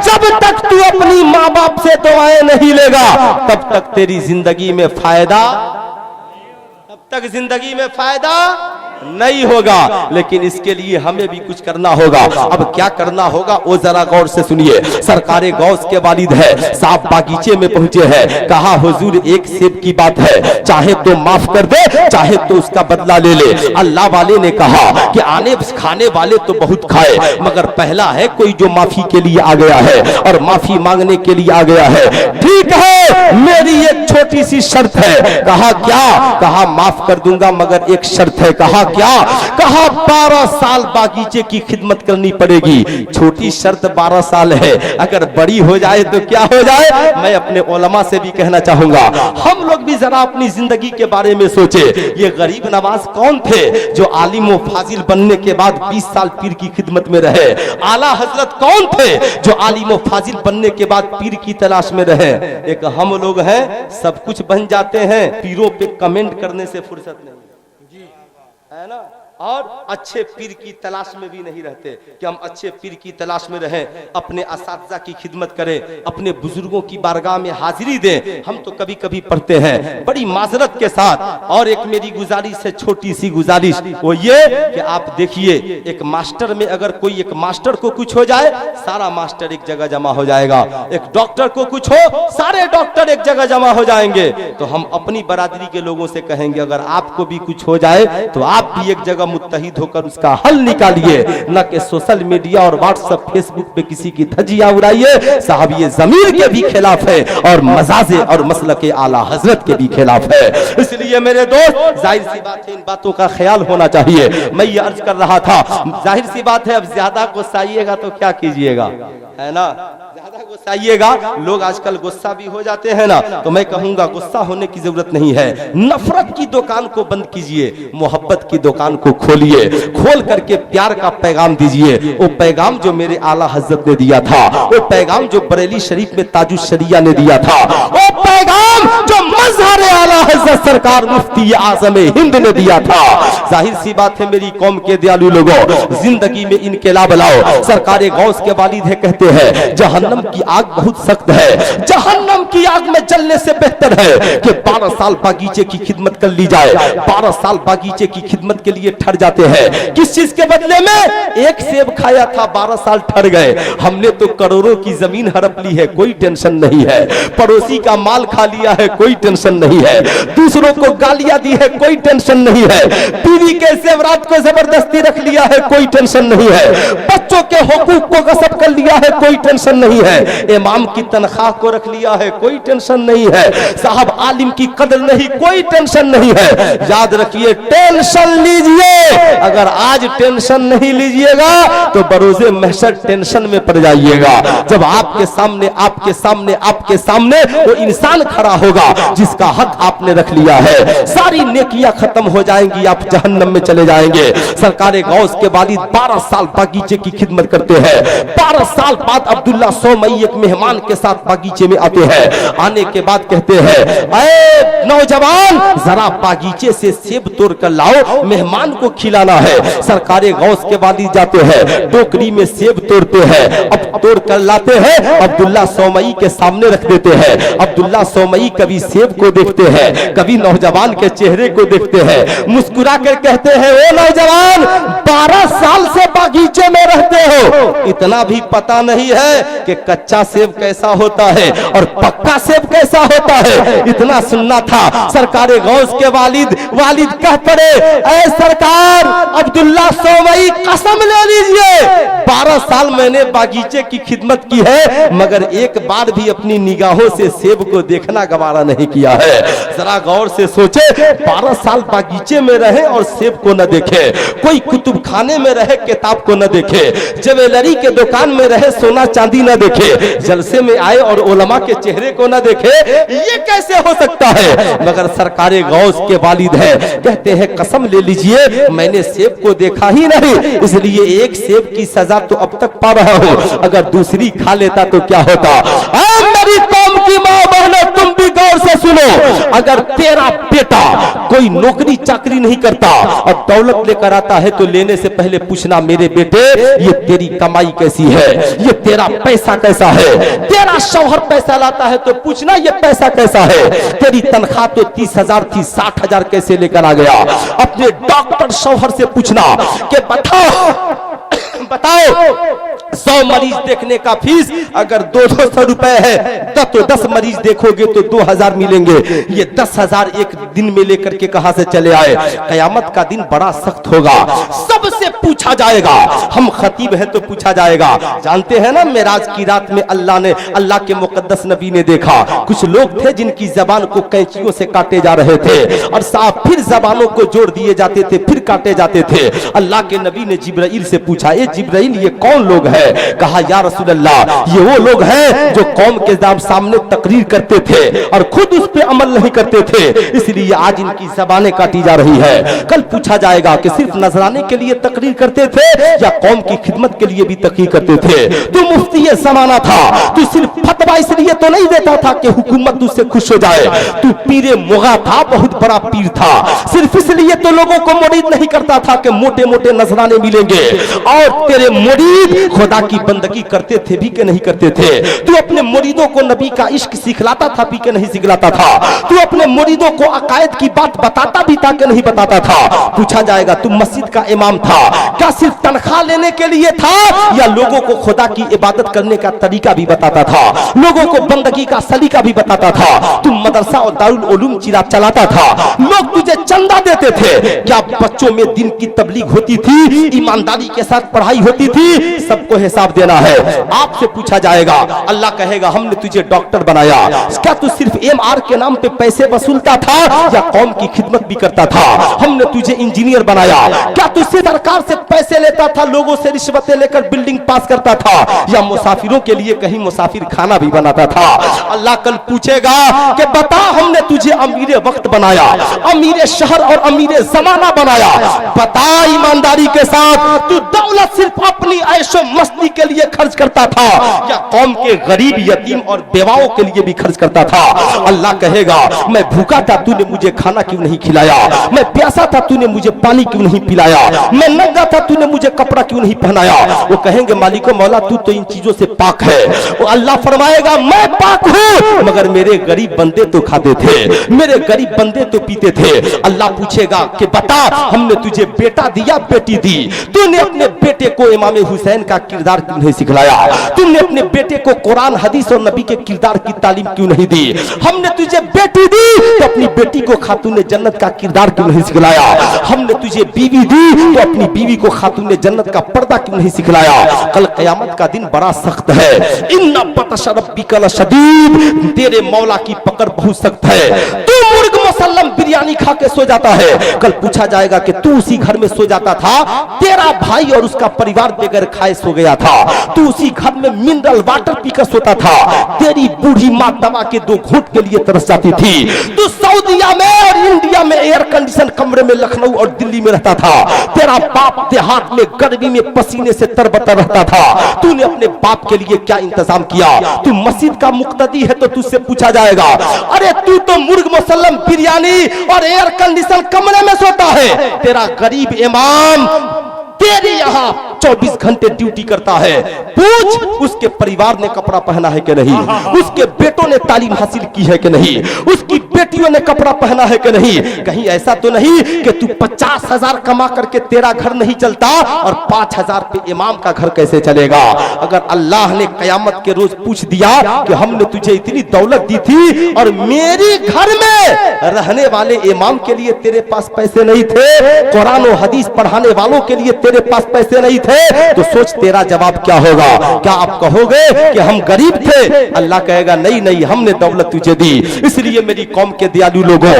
Speaker 1: जब तक तू अपनी माँ बाप से दुआएं नहीं लेगा तब तक तेरी जिंदगी में फायदा, तब तक जिंदगी में फायदा नहीं होगा। लेकिन इसके लिए हमें भी कुछ करना होगा। अब क्या करना होगा वो जरा गौर से सुनिए। सरकारे गौस के वालिद है साहब बागीचे में पहुंचे हैं, कहा हुजूर एक सेब की बात है, चाहे तो माफ कर दे चाहे तो उसका बदला ले ले। अल्लाह वाले ने कहा कि आने खाने वाले तो बहुत खाए मगर पहला है कोई जो माफी के लिए आ गया है और माफी मांगने के लिए आ गया है। ठीक है मेरी एक छोटी सी शर्त है। कहा क्या? कहा माफ कर दूंगा मगर एक शर्त है। कहा क्या? कहा 12 साल बागीचे की खिदमत करनी पड़ेगी। छोटी शर्त 12 साल है, अगर बड़ी हो जाए तो क्या हो जाए? मैं अपने उलमा से भी कहना चाहूंगा, हम लोग भी जरा अपनी जिंदगी के बारे में सोचे। ये गरीब नवाज कौन थे जो आलिम व फाजिल बनने के बाद 20 साल पीर की खिदमत में रहे? आला हजरत कौन थे जो आलिम व फाजिल बनने के बाद पीर की तलाश में रहे? एक हम लोग हैं, सब कुछ बन जाते हैं, पीरों पे कमेंट करने से फुर्सत नहीं है ना, और अच्छे पीर की तलाश में भी नहीं रहते कि हम अच्छे पीर की तलाश में रहें, अपने असातिज़ा की खिदमत करें, अपने बुजुर्गों की बारगाह में हाजिरी दें। हम तो कभी कभी पढ़ते हैं बड़ी माजरत के साथ। और एक मेरी गुजारिश है, छोटी सी गुजारिश, वो ये कि आप देखिए, एक मास्टर में अगर कोई एक मास्टर को कुछ हो जाए, सारा मास्टर एक जगह जमा हो जाएगा। एक डॉक्टर को कुछ हो, सारे डॉक्टर एक जगह जमा हो जाएंगे। तो हम अपनी बरादरी के लोगों से कहेंगे, अगर आपको भी कुछ हो जाए तो आप भी एक जगह मुत्तहिद होकर उसका हल निकालिए, न कि सोशल मीडिया और व्हाट्सएप फेसबुक पे किसी की धज्जियां उड़ाइए। साहब ये ज़मीर के भी खिलाफ है और मजाजे और मसलके आला हजरत के भी खिलाफ है। इसलिए मेरे दोस्त, जाहिर सी बात है, इन बातों का ख्याल होना चाहिए। मैं ये अर्ज कर रहा था, जाहिर सी बात है, अब ज्यादा गुस्साइएगा तो क्या कीजिएगा, है ना, ज्यादा गुस्साइएगा, लोग आजकल गुस्सा भी हो जाते हैं ना। तो मैं कहूंगा गुस्सा होने की जरूरत नहीं है, नफरत की दुकान को बंद कीजिए, मोहब्बत की दुकान को खोलिए, खोल करके प्यार का पैगाम दीजिए। वो पैगाम जो मेरे आला हजरत ने दिया था, वो पैगाम जो बरेली शरीफ में ताजुश शरिया ने दिया था, वो पैगाम जो मजहर आला हजरत सरकार मुफ्ती आज़म हिंद ने दिया था। जाहिर सी बात है मेरी कौम के दयालु लोगों, जिंदगी में इनकलाब लाओ। सरकार गौस के वालिद है, कहते हैं जहन्नम की आग बहुत सख्त है, जहन्नम की आग में जलने से बेहतर है कि 12 साल बागीचे की खिदमत कर ली जाए। 12 साल बागीचे की खिदमत के लिए ठहर जाते हैं, किस चीज के बदले में? एक सेब खाया था, 12 साल ठहर गए। हमने तो करोड़ों की जमीन हड़प ली है, कोई टेंशन नहीं है। पड़ोसी का माल खा लिया है, कोई टेंशन नहीं है। दूसरों को गालियां दी है, कोई टेंशन नहीं है। बीवी के जेवरात को जबरदस्ती रख लिया है, कोई टेंशन नहीं है। बच्चों के हुकूक को गसब कर लिया है, कोई टेंशन नहीं है। इमाम की तनख्वाह को रख लिया है, कोई टेंशन नहीं है। साहब आलिम की कदर नहीं, कोई टेंशन नहीं है। याद रखिए, टेंशन लीजिए, अगर आज टेंशन नहीं लीजिएगा तो बरोज़े महशर टेंशन में पड़ जाइएगा। जब आपके सामने आपके सामने आपके सामने वो इंसान खड़ा होगा जिसका हक आपने रख लिया है, सारी नेकियां खत्म हो जाएंगी, आप जहन्नम में चले जाएंगे। सरकार गौस के वालिद 12 साल बागीचे की खिदमत करते हैं। 12 साल बाद अब्दुल्ला सोमई एक मेहमान के साथ बागीचे में आते हैं। आने के बाद कहते हैं, ऐ नौजवान, जरा बागीचे से सेब तोड़ कर लाओ, मेहमान को खिलाना है। सरकार गौस के वालिद जाते हैं, टोकरी में सेब तोड़ते हैं, अब तोड़ कर लाते हैं, अब्दुल्ला सोमई के सामने रख देते हैं। अब्दुल्ला सोमई कभी सेब को देखते हैं, कभी नौजवान के चेहरे को देखते हैं, मुस्कुरा कर कहते हैं, ओ नौजवान, 12 साल से बागीचे में रहते हो, इतना भी पता नहीं है कि कच्चा सेब कैसा होता है और पक्का सेब कैसा होता है? इतना सुनना था। सरकार गौस के वालिद कह पड़े, ऐ सरकार, अब्दुल्ला सोमई कसम ले लीजिए, 12 साल मैंने बागीचे की खिदमत की है, मगर एक बार भी अपनी निगाहों से सेब को देखना गवारा नहीं किया है। जरा गौर से सोचे, 12 साल बागीचे में रहे और सेब को न देखे, कोई कुतुब खाने में रहे किताब को न देखे, ज्वेलरी के दुकान में रहे सोना चांदी न देखे, जलसे में आए और उलमा के चेहरे को न देखे, ये कैसे हो सकता है? मगर सरकार गौस के वालिद है, कहते हैं कसम ले लीजिए, मैंने सेब को देखा ही नहीं, इसलिए एक सेब की सजा तो अब तक पा रहा हूं, अगर दूसरी खा लेता तो क्या होता? मेरी कौम की माँ बहनों, तुम भी गौर से सुनो, अगर तेरा बेटा कोई नौकरी चाकरी नहीं करता और दौलत लेकर आता है तो लेने से पहले पूछना, मेरे बेटे ये तेरी कमाई कैसी है, ये तेरा पैसा कैसा है? तेरा शौहर पैसा लाता है तो पूछना ये पैसा कैसा है? तेरी तनख्वाह तो 30,000 थी, 60,000 कैसे लेकर आ गया? अपने डॉक्टर शौहर से पूछना कि बताओ 100 मरीज देखने का फीस अगर 200 रुपए है तो 10 मरीज देखोगे तो 2000 मिलेंगे। ये 10,000 एक दिन में लेकर के कहां से चले आए? कयामत का दिन बड़ा सख्त होगा, सबसे पूछा जाएगा। हम खतीब है तो पूछा जाएगा। जानते हैं ना, मेराज की रात में अल्लाह के मुकद्दस नबी ने देखा कुछ लोग थे जिनकी जबान को कैंचियों से काटे जा रहे थे और साफ फिर जबानों को जोड़ दिए जाते थे, फिर काटे जाते थे। अल्लाह के नबी ने जिब्राइल से पूछा, ए जिब्राइल ये कौन लोग हैं? कहा या रसूल अल्लाह, ये वो लोग हैं जो कौम के सामने तकरीर करते थे और खुद उस पे अमल नहीं करते थे, इसलिए आज इनकी जबानें काटी जा रही है। कल पूछा जाएगा कि सिर्फ नजराने के लिए तकरीर करते थे या कौम की खिदमत के लिए भी तकरीर करते थे? तू मुफ्ती जमाना था, तू सिर्फ फतवा इसलिए तो नहीं देता था कि हुकूमत तुझसे खुश हो जाए, तू पीरे मुगा था, बहुत बड़ा पीर था। सिर्फ इसलिए तो लोगों को मुरीद नहीं करता था कि मोटे मोटे नजराने मिलेंगे, और तेरे मुरीद खुदा की बंदगी करते थे भी कि नहीं करते थे? तू अपने मुरीदों को नबी का इश्क सिखलाता था भी कि नहीं सिखलाता था? तू अपने मुरीदों को अकायद की बात बताता भी था कि नहीं बताता था? पूछा जाएगा तू मस्जिद का इमाम था, क्या सिर्फ तनख्वाह लेने के लिए था या लोगों को खुदा की इबादत करने का तरीका भी बताता था, लोगों को बंदगी का सलीका भी बताता था? तू मदरसा और दारुल उलूम चिराग चलाता था, लोग तुझे चंदा देते थे, क्या बच्चों में दिन की तबलीग होती थी, ईमानदारी के साथ पढ़ाई होती थी? सबको हिसाब देना है, आपसे पूछा जाएगा। अल्लाह कहेगा हमने तुझे डॉक्टर बनाया, क्या तू सिर्फ एमआर के नाम पे पैसे वसूलता था या कौम की खिदमत भी करता था? हमने तुझे इंजीनियर बनाया, क्या तू सरकार से पैसे लेता था, लोगों से रिश्वतें लेकर बिल्डिंग पास करता था या मुसाफिरों के लिए कहीं मुसाफिर खाना भी बनाता था? अल्लाह कल पूछेगा कि बता हमने तुझे अमीर वक्त बनाया, अमीर शहर और अमीर जमाना बनाया, बता ईमानदारी के साथ तू दौलत सिर्फ अपनी ऐशो मस्ती के लिए खर्च करता था या कौम के गरीब यतीम और बेवाओं के लिए भी खर्च करता था? अल्लाह कहेगा मैं भूखा था, तूने मुझे खाना क्यों नहीं खिलाया? मैं प्यासा था, तूने मुझे पानी क्यों नहीं पिलाया? मैं नंगा था, तूने मुझे कपड़ा क्यों नहीं पहनाया? वो कहेंगे मालिको मौला तू तो इन चीजों से पाक है। वो अल्लाह फरमाएगा मैं पाक हूँ, मगर मेरे गरीब बंदे तो खाते थे, मेरे गरीब बंदे तो पीते थे। अल्लाह पूछेगा कि बता हमने तुझे बेटा दिया बेटी दी, तूने अपने बेटे को इमाम हुसैन का किरदार क्यों नहीं सिखलाया? तुमने अपने बेटे को कुरान हदीस और नबी के किरदार की तालीम क्यों नहीं दी? हमने तुझे बेटी दी तो अपनी बेटी को खातून जन्नत का किरदार क्यों नहीं सिखलाया? हमने तुझे बीवी दी तो अपनी बीवी को खातून जन्नत का पर्दा क्यों नहीं सिखलाया? कल कयामत का दिन बड़ा सख्त है। इन्ना बतश रब्बिका लशदीद, तेरे मौला की पकड़ बहुत सख्त है। तू मुर्ग मुसल्लम बिरयानी खा के सो जाता है, कल पूछा जाएगा कि तू उसी घर में सो जाता था, तेरा भाई और उसका परिवार बगैर खाए सो गया था, तू उसी घर में मिनरल वाटर पीकर सोता था, तेरी बूढ़ी माँ दवा के 2 घूंट के लिए तरस जाती थी, तू सऊदीया में और इंडिया में एयर कंडीशन कमरे में लखनऊ और दिल्ली में रहता था, तेरा बाप देहात में गर्मी में पसीने से तरबतर रहता था, तूने अपने बाप के लिए क्या इंतजाम किया? तू मस्जिद का मुक्तदी है तो तुझसे पूछा जाएगा अरे तू तो मुर्ग मुसल्लम बिरयानी और एयर कंडीशन कमरे में सोता है, तेरा गरीब इमाम तेरे यहाँ 24 घंटे ड्यूटी करता है, पूछ उसके परिवार ने कपड़ा पहना है कि नहीं, उसके बेटों ने तालीम हासिल की है कि नहीं, उसकी बेटियों ने कपड़ा पहना है कि नहीं? कहीं ऐसा तो नहीं कि तू 50,000 कमा करके तेरा घर नहीं चलता और 5,000 पे इमाम का घर कैसे चलेगा? अगर अल्लाह ने कयामत के रोज पूछ दिया कि हमने तुझे इतनी दौलत दी थी और मेरे घर में रहने वाले इमाम के लिए तेरे पास पैसे नहीं थे, कुरान और हदीस पढ़ाने वालों के लिए तेरे पास पैसे नहीं थे, तो सोच तेरा जवाब क्या होगा? क्या आप कहोगे कि हम गरीब थे? अल्लाह कहेगा नहीं नहीं, हमने दौलत तुझे दी। इसलिए मेरी कौम के दयालु लोगों,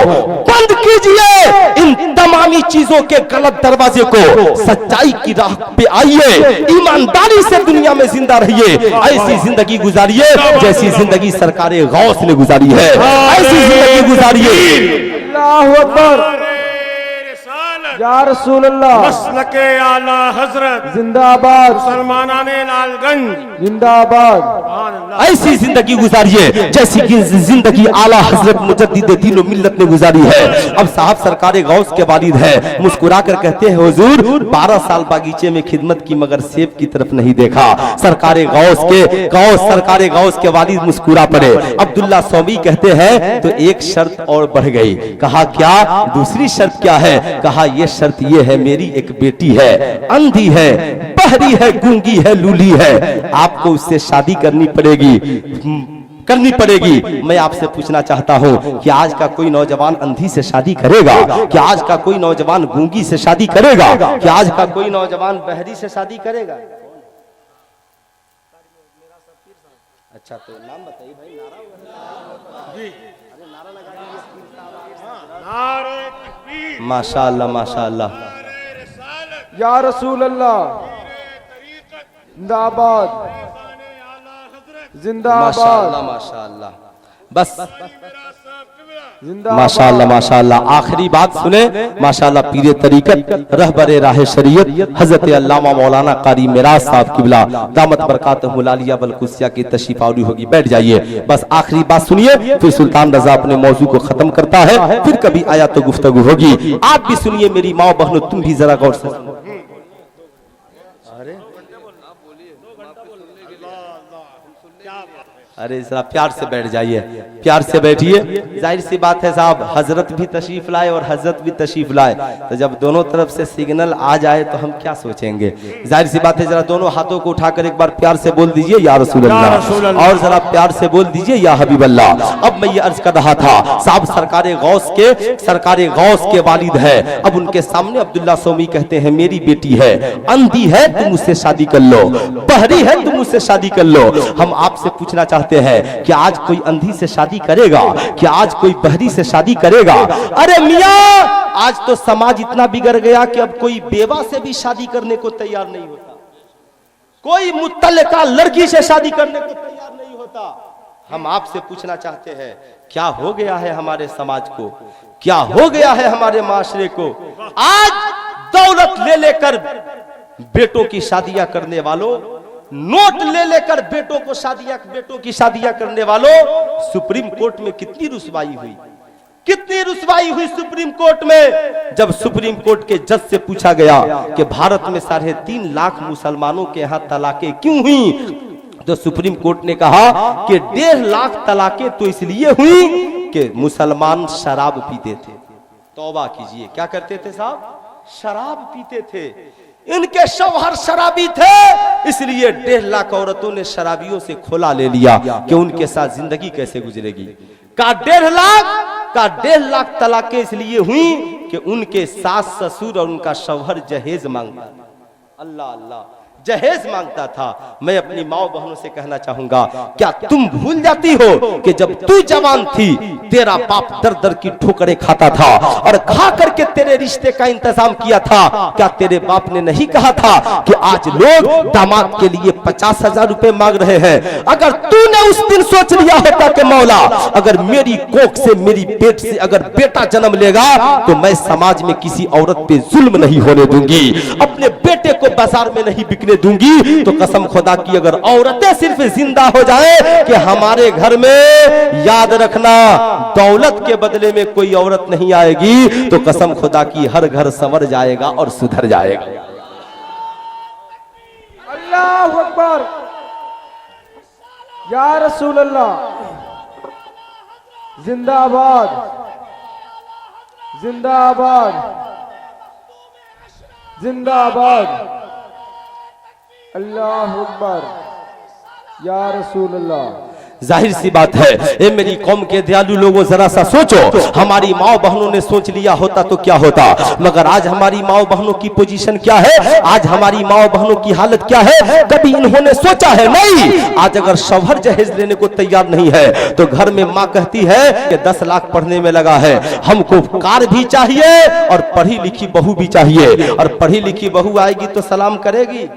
Speaker 1: बंद कीजिए इन तमामी चीजों के गलत दरवाजे को, सच्चाई की राह पे आइए, ईमानदारी से दुनिया में जिंदा रहिए, ऐसी जिंदगी गुजारिए जैसी जिंदगी सरकारे गौस ने गुजारी है, ऐसी जिंदगी गुजारिए।
Speaker 3: अल्लाहु अकबर, या रसूल अल्लाह,
Speaker 4: मसलके आला हजरत
Speaker 3: जिंदाबाद,
Speaker 4: मुसलमानाने लालगंज
Speaker 3: जिंदाबाद।
Speaker 1: ऐसी जिंदगी गुजारिए जैसी जिंदगी आला हजरत मुजद्दिद दीन और मिल्लत ने गुजारी है। अब साहब सरकारे गौस के वालिद है, मुस्कुरा कर कहते हैं हुजूर 12 साल बागीचे में खिदमत की मगर सेब की तरफ नहीं देखा। सरकारे गौस के वालिद मुस्कुरा पड़े। अब्दुल्ला सौमी कहते हैं तो एक शर्त और बढ़ गई। कहा क्या? दूसरी शर्त क्या है? कहा ये ये शर्त ये है, मेरी एक बेटी है, अंधी है, बहरी है, गूंगी है, लूली है, आपको उससे शादी करनी पड़ेगी। मैं आपसे पूछना चाहता हूं कि आज का कोई नौजवान अंधी से शादी करेगा? कि आज का कोई नौजवान गूंगी से शादी करेगा? कि आज का कोई नौजवान बहरी से शादी करेगा? अच्छा, तो नाम बताइए भाई।
Speaker 4: नारे तकबीर,
Speaker 1: माशाअल्लाह माशाअल्लाह।
Speaker 3: या रसूल अल्लाह, जिंदाबाद जिंदाबाद
Speaker 1: माशाअल्लाह माशाअल्लाह। बस
Speaker 3: जिंदाबाद
Speaker 1: माशाअल्लाह माशाअल्लाह। आखिरी बात सुने माशाअल्लाह। पीरे तरीकत रहबरे राह शरीयत हजरत अल्लामा मौलाना कारी मिराज साहब किबला दामत बरकातहुल आलिया वल कुसिया की तशरीफ आवरी होगी। बैठ जाइए, बस आखिरी बात सुनिए, फिर सुल्तान रजा अपने मौजू को खत्म करता है, फिर कभी आया तो गुफ्तगू होगी। आप भी सुनिए मेरी माँ बहनों, तुम भी जरा गौर से सुनो। अरे जरा प्यार से बैठ जाइए, प्यार से बैठिए। जाहिर सी बात है साहब, हजरत भी तशरीफ लाए और हजरत भी तशरीफ लाए, तो जब दोनों तरफ से सिग्नल आ जाए तो हम क्या सोचेंगे? जाहिर सी बात है, जरा दोनों हाथों को उठाकर एक बार प्यार से बोल दीजिए या रसूल अल्लाह, और जरा प्यार से बोल दीजिए या हबीब अल्लाह। अब मैं ये अर्ज कर रहा था साहब, सरकारे गौस के वालिद है। अब उनके सामने अब्दुल्ला सोमी कहते हैं, मेरी बेटी है, अंधी है, तुम उससे शादी कर लो, बहरी है, तुम उससे शादी कर लो। हम आपसे पूछना चाहते हैं कि आज कोई अंधी से शादी करेगा? कि आज कोई बहरी से शादी करेगा? अरे मियां, आज तो समाज इतना बिगड़ गया कि अब कोई बेवा से भी शादी करने को तैयार नहीं होता, कोई मुत्तल्लिका लड़की से शादी करने को तैयार नहीं होता। हम आपसे पूछना चाहते हैं, क्या हो गया है हमारे समाज को? क्या हो गया है हमारे माशरे को? आज दौलत ले लेकर बेटों की शादियां करने वालों, नोट ले लेकर बेटों की शादियां करने वालों, सुप्रीम कोर्ट में कितनी रुसवाई हुई सुप्रीम कोर्ट में, जब सुप्रीम कोर्ट के जज से पूछा गया कि भारत में 3.5 लाख मुसलमानों के यहाँ तलाकें क्यों हुई, तो सुप्रीम कोर्ट ने कहा कि 1.5 लाख तलाकें तो इसलिए हुई कि मुसलमान शराब पीते थे। तौबा कीजिए, क्या करते थे साहब? शराब पीते थे। इनके शौहर शराबी थे, इसलिए 1.5 लाख औरतों ने शराबियों से खोला ले लिया कि उनके साथ जिंदगी कैसे गुजरेगी। का 1.5 लाख तलाकें इसलिए हुई कि उनके सास ससुर और उनका शौहर जहेज मांगता, अल्लाह अल्लाह, जहेज मांगता था। मैं अपनी माओ बहनों से कहना चाहूंगा, क्या तुम भूल जाती हो कि जब तू जवान थी, तेरा बाप दर दर की ठोकरें खाता था और खा करके तेरे रिश्ते का इंतजाम किया था? क्या तेरे बाप ने नहीं कहा था कि आज लोग दामाद के लिए 50,000 रुपए मांग रहे हैं? अगर तूने उस दिन सोच लिया होता कि मौला, अगर मेरी कोख से, मेरी पेट से अगर बेटा जन्म लेगा तो मैं समाज में किसी औरत पे जुल्म नहीं होने दूंगी, अपने बेटे को बाजार में नहीं बिकने दूंगी, तो कसम खुदा की अगर औरतें सिर्फ जिंदा हो जाए कि हमारे घर में, याद रखना, दौलत के बदले में कोई औरत नहीं आएगी, तो कसम खुदा की हर घर संवर जाएगा और सुधर जाएगा।
Speaker 3: अल्लाहु अकबर, या रसूल अल्लाह, जिंदाबाद जिंदाबाद जिंदाबाद। अल्लाहु अकबर, या रसूल अल्लाह।
Speaker 1: जाहिर सी बात है, ए मेरी कौम के दयालु लोगों, जरा सा सोचो, हमारी माओ बहनों ने सोच लिया होता तो क्या होता। मगर आज हमारी माओ बहनों की पोजीशन क्या है? आज हमारी माओ बहनों की हालत क्या है? कभी इन्होंने सोचा है? नहीं। आज अगर शौहर जहेज लेने को तैयार नहीं है तो घर में माँ कहती है कि 10 लाख पढ़ने में लगा है, हमको कार भी चाहिए और पढ़ी लिखी बहू भी चाहिए। और पढ़ी लिखी बहू आएगी तो सलाम करेगी,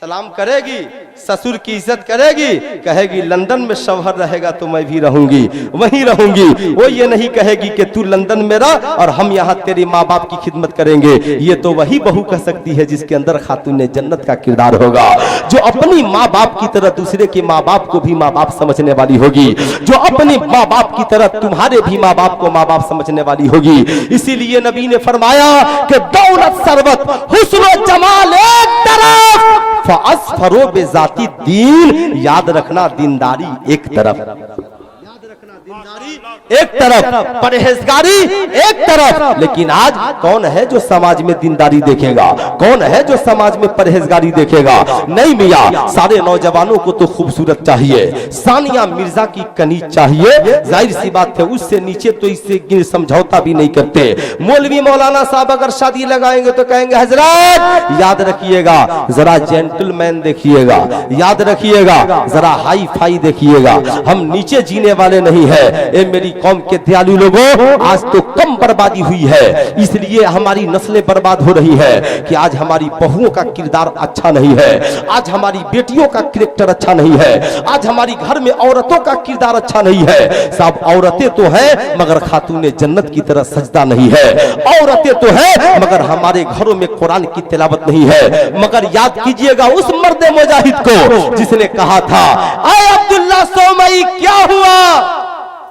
Speaker 1: सलाम करेगी, ससुर की इज्जत करेगी, कहेगी लंदन में शौहर रहेगा तो मैं भी रहूंगी, वहीं रहूंगी। वो ये नहीं कहेगी कि तू लंदन में रह और हम यहाँ तेरे माँ बाप की खिदमत करेंगे। ये तो वही बहू कह सकती है जिसके अंदर खातून जन्नत का किरदार होगा, जो अपनी माँ बाप की तरह दूसरे के माँ बाप को भी माँ बाप समझने वाली होगी, जो अपनी माँ बाप की तरह तुम्हारे भी माँ बाप को माँ बाप समझने वाली होगी। इसीलिए नबी ने फरमाया कि दौलत सरवत, हुस्न जमाल एक तरफ, फअस्फरो बेजाती दीन, याद रखना दीनदारी एक तरफ, याद रखना दीनदारी एक तरफ, परहेजगारी एक तरफ, लेकिन आज कौन है जो समाज में दीनदारी देखेगा? कौन है जो समाज में परहेजगारी देखेगा? नहीं मियाँ, सारे नौजवानों को तो खूबसूरत चाहिए, सानिया मिर्जा की कनीज चाहिए। जाहिर सी बात है, उससे नीचे तो इससे समझौता भी नहीं करते। मौलवी मौलाना साहब अगर शादी लगाएंगे तो कहेंगे हजरत याद रखिएगा जरा जेंटलमैन देखिएगा, याद रखिएगा जरा हाई फाई देखिएगा, हम नीचे जीने वाले नहीं है। ए मेरी कौम के दयालु लोगों, आज तो कम बर्बादी हुई है, इसलिए हमारी नस्लें बर्बाद हो रही है कि आज हमारी बहुओं का किरदार अच्छा नहीं है, आज हमारी बेटियों का कैरेक्टर अच्छा नहीं है, आज हमारी घर में औरतों का किरदार अच्छा नहीं है। सब औरतें तो हैं मगर खातूने जन्नत की तरह सजदा नहीं है, औरतें तो हैं मगर हमारे घरों में कुरान की तिलावत नहीं है। मगर याद कीजिएगा उस मर्द मुजाहिद को जिसने कहा था, ऐ अब्दुल्ला सोमई क्या हुआ,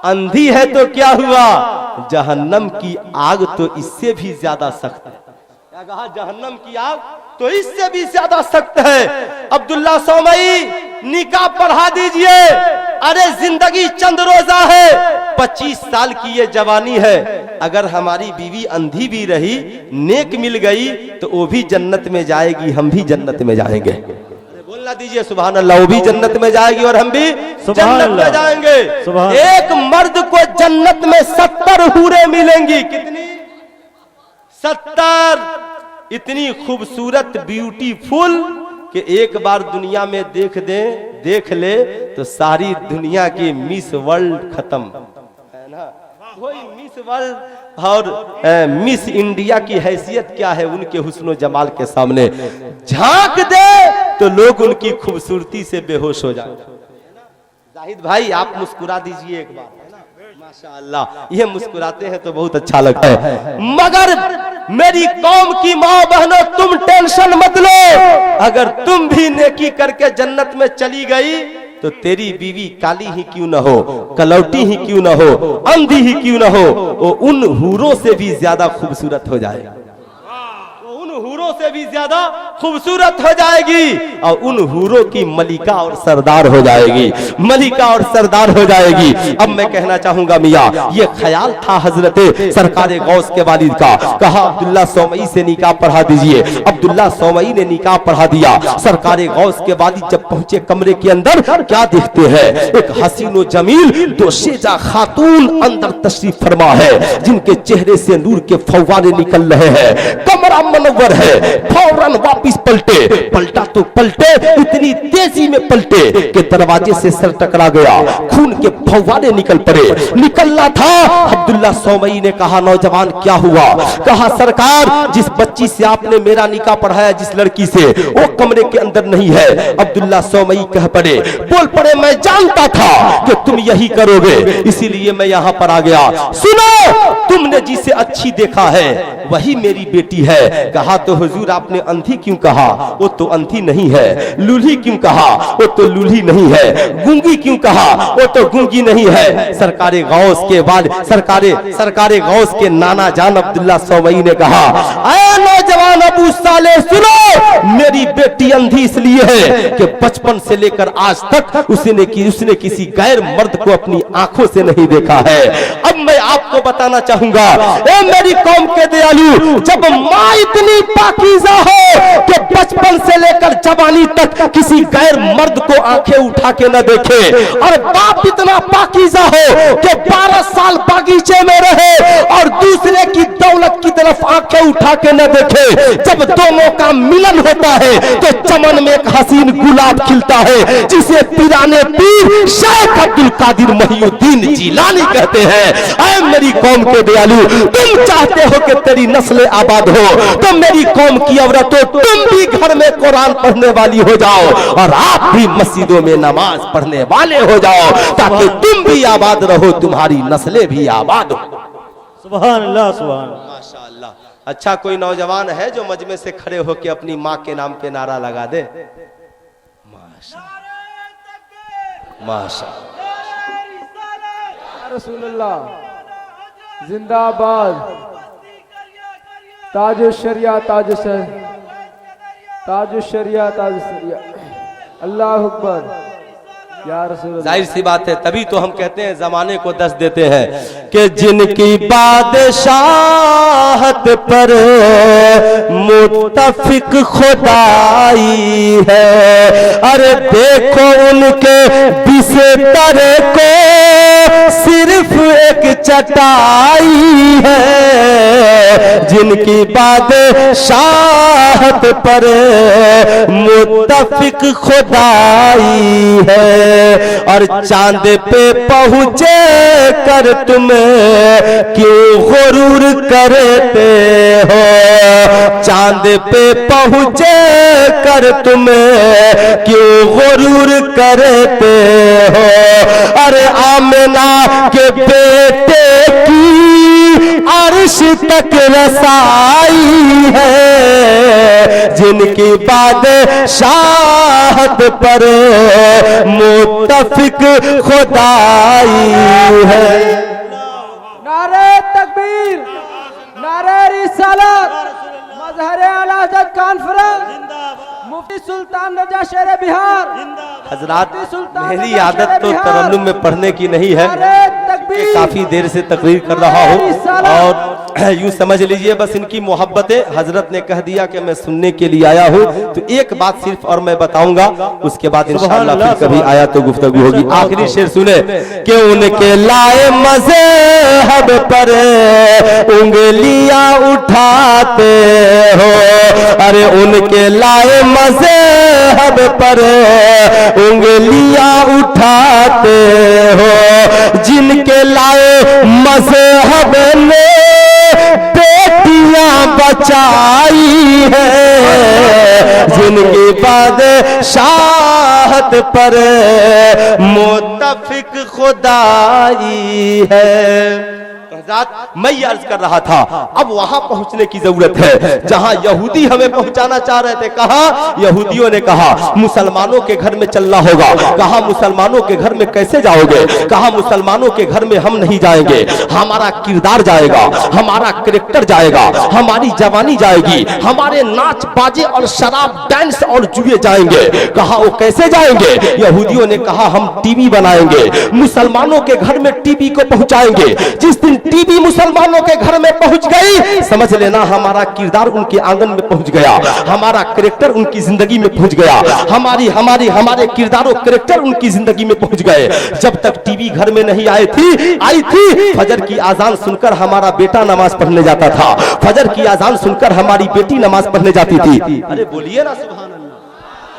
Speaker 1: अंधी है तो क्या हुआ, जहन्नम की आग तो इससे भी ज्यादा सख्त है। क्या कहा? जहन्नम की आग तो इससे भी ज्यादा सख्त है। अब्दुल्ला सोमई निकाह पढ़ा दीजिए। अरे जिंदगी चंद रोजा है, 25 साल की ये जवानी है, अगर हमारी बीवी अंधी भी रही, नेक मिल गई तो वो भी जन्नत में जाएगी, हम भी जन्नत में जाएंगे। बोलना दीजिए सुभान अल्लाह, वो भी जन्नत में जाएगी और हम भी जन्नत में जाएंगे। एक मर्द को जन्नत में 70 हूरें मिलेंगी। कितनी? 70। इतनी खूबसूरत ब्यूटीफुल कि एक बार दुनिया में देख ले तो सारी दुनिया की मिस वर्ल्ड खत्म है ना। वही मिस वर्ल्ड और मिस इंडिया की हैसियत क्या है, उनके हुस्न जमाल के सामने झांक दे तो लोग उनकी खूबसूरती से बेहोश हो जाए। जाहिद भाई आप मुस्कुरा दीजिए एक बार, माशाअल्लाह, ये मुस्कुराते हैं तो बहुत अच्छा लगता है। मगर मेरी कौम की माँ बहनों, तुम टेंशन मत लो, अगर तुम भी नेकी करके जन्नत में चली गई तो तेरी बीवी काली ही क्यों न हो, कलौटी ही क्यों न हो, अंधी ही क्यों न हो, वो उन हूरों से भी ज्यादा खूबसूरत हो जाएगा, उन हूरों से भी ज्यादा खूबसूरत हो जाएगी और उन हूरों की मलिका और सरदार हो जाएगी, मलिका और सरदार हो जाएगी। अब मैं कहना चाहूंगा मियाँ, ये ख्याल था हजरत सरकारे गौस के वालिद का, कहा अब्दुल्ला सोमई से निकाह पढ़ा दीजिए। अब्दुल्ला सोमई ने निकाह पढ़ा दिया। सरकारे गौस के वालिद जब पहुंचे कमरे के अंदर, क्या देखते हैं? एक हसीनो जमील दोशेजा खातून अंदर तशरीफ फरमा है, जिनके चेहरे से नूर के फव्वारे निकल रहे हैं, कमरा मनव्वर है। फौरन वापिस पलटा तो पलटे, इतनी तेजी में पलटे कि दरवाजे से सर टकरा गया, खून के फव्वारे निकल पड़े। निकलना था, अब्दुल्ला सोमई ने कहा नौजवान क्या हुआ? कहा सरकार, जिस बच्ची से आपने मेरा निकाह पढ़ाया, जिस लड़की से, वो कमरे के अंदर नहीं है। अब्दुल्ला सोमई कह पड़े, बोल पड़े, मैं जानता था कि तुम यही करोगे, इसीलिए मैं यहाँ पर आ गया। सुनो, तुमने जिसे अच्छी देखा है वही मेरी बेटी है। कहा तो हुजूर आपने अंधी क्यों कहा? वो तो अंधी नहीं है। लूली क्यों कहा? वो तो लूली नहीं है। गूंगी क्यों कहा? वो तो गूंगी नहीं है। सरकारे गौस के बाद सरकारे गौस के नाना जान अब्दुल्ला सोमई ने कहा, ऐ नौजवान अबू साले सुनो, मेरी बेटी अंधी इसलिए है कि बचपन से लेकर आज तक उसने किसी गैर मर्द को अपनी आंखों से नहीं देखा है। अब मैं आपको बताना चाहूंगा, ए मेरी कौम के दयालु, जब माँ इतनी पाकीज़ा हो कि बचपन से लेकर जवानी तक किसी गैर मर्द को आंखें उठा के न देखे, और बाप इतना पाकीज़ा हो कि 12 साल बागीचे में रहे और दूसरे की दौलत की तरफ आंखें उठा के न देखे, जब दोनों का मिलन होता है तो चमन में एक हसीन गुलाब खिलता है, जिसे पीराने पीर शेख अब्दुल कादिर मोहिउद्दीन जिलानी कहते हैं। ऐ मेरी कौम के दयालु, तुम चाहते हो कि तेरी नस्लें आबाद हो, तो मेरी कौम की औरतों, तुम भी घर में कुरान पढ़ने वाली हो जाओ और आप भी मस्जिदों में नमाज पढ़ने वाले हो जाओ, ताकि तुम भी आबाद रहो, तुम्हारी नस्लें भी आबाद हो।
Speaker 2: सुभान अल्लाह, सुभान अल्लाह।
Speaker 1: माशाअल्लाह। अच्छा, कोई नौजवान है जो मजमे से खड़े होकर अपनी माँ के नाम पे नारा लगा दे? माशाअल्लाह,
Speaker 3: रसूलुल्लाह जिंदाबाद, ताज शरिया, ताज शरिया, अल्लाह अकबर, या रसूल अल्लाह।
Speaker 1: जाहिर सी बात है, तभी तो हम कहते हैं जमाने को दस देते हैं कि जिनकी बादशाहत पर मुत्तफिक खुदाई है, अरे देखो उनके बिस्तर को सिर्फ एक चटाई है। जिनकी बादशाहत पर मुत्तफिक खुदाई है, और चांद पे पहुंचे कर तुम क्यों गुरूर करते हो। चांद पे पहुंचे कर तुम क्यों गुरूर करते हो। अरे आमिना के बेटे की अर्श तक रसाई है, जिनकी बादशाहत पर मुत्तफिक खुदाई है।
Speaker 3: नारे तकबीर, नारे रिसालत, मजहरे आला हज़रत कॉन्फ्रेंस, मुफ्ती सुल्तान रजा शेर बिहार।
Speaker 1: हजरात, मेरी आदत तो तरन्नुम में पढ़ने की नहीं है, काफी देर से तकरीर कर रहा हूँ, और यूं समझ लीजिए बस इनकी मोहब्बतें, हजरत ने कह दिया कि मैं सुनने के लिए आया हूँ। तो एक बात सिर्फ और मैं बताऊंगा, उसके बाद इंशाअल्लाह फिर कभी आया तो गुफ्तगू होगी। आखिरी शेर सुने कि उनके लाए मज़हब पर उंगलियां उठाते हो। अरे उनके लाए मज़हब पर उंगलियां उठाते हो। जिनके लाए मज़हब ने बेटियां बचाई है, जिनकी बादशाहत पर मुत्तफिक खुदाई है। मैं ये अर्ज कर रहा था, अब वहां पहुंचने की जरूरत है जहां यहूदी हमें पहुंचाना चाह रहे थे। कहा यहूदियों ने कहा मुसलमानों के घर में चलना होगा। कहा मुसलमानों के घर में कैसे जाओगे? कहा मुसलमानों के घर में हम नहीं जाएंगे, हमारा किरदार जाएगा, हमारा कैरेक्टर जाएगा, हमारी जवानी जाएगी, हमारे नाच बाजे और शराब डांस और जुए जाएंगे। कहा वो कैसे जाएंगे? यहूदियों ने कहा हम टीवी बनाएंगे, मुसलमानों के घर में टीवी को पहुंचाएंगे। जिस दिन टीवी मुसलमानों के घर में पहुंच गई, समझ लेना हमारा किरदार उनके आंगन में पहुंच गया, हमारा कैरेक्टर उनकी जिंदगी में पहुंच गया, हमारे किरदार और कैरेक्टर उनकी जिंदगी में पहुंच गए। जब तक टीवी घर में नहीं आई थी, फजर की आजान सुनकर हमारा बेटा नमाज पढ़ने जाता था, फजर की आजान सुनकर हमारी बेटी नमाज पढ़ने जाती थी। अरे बोलिए ना सुभान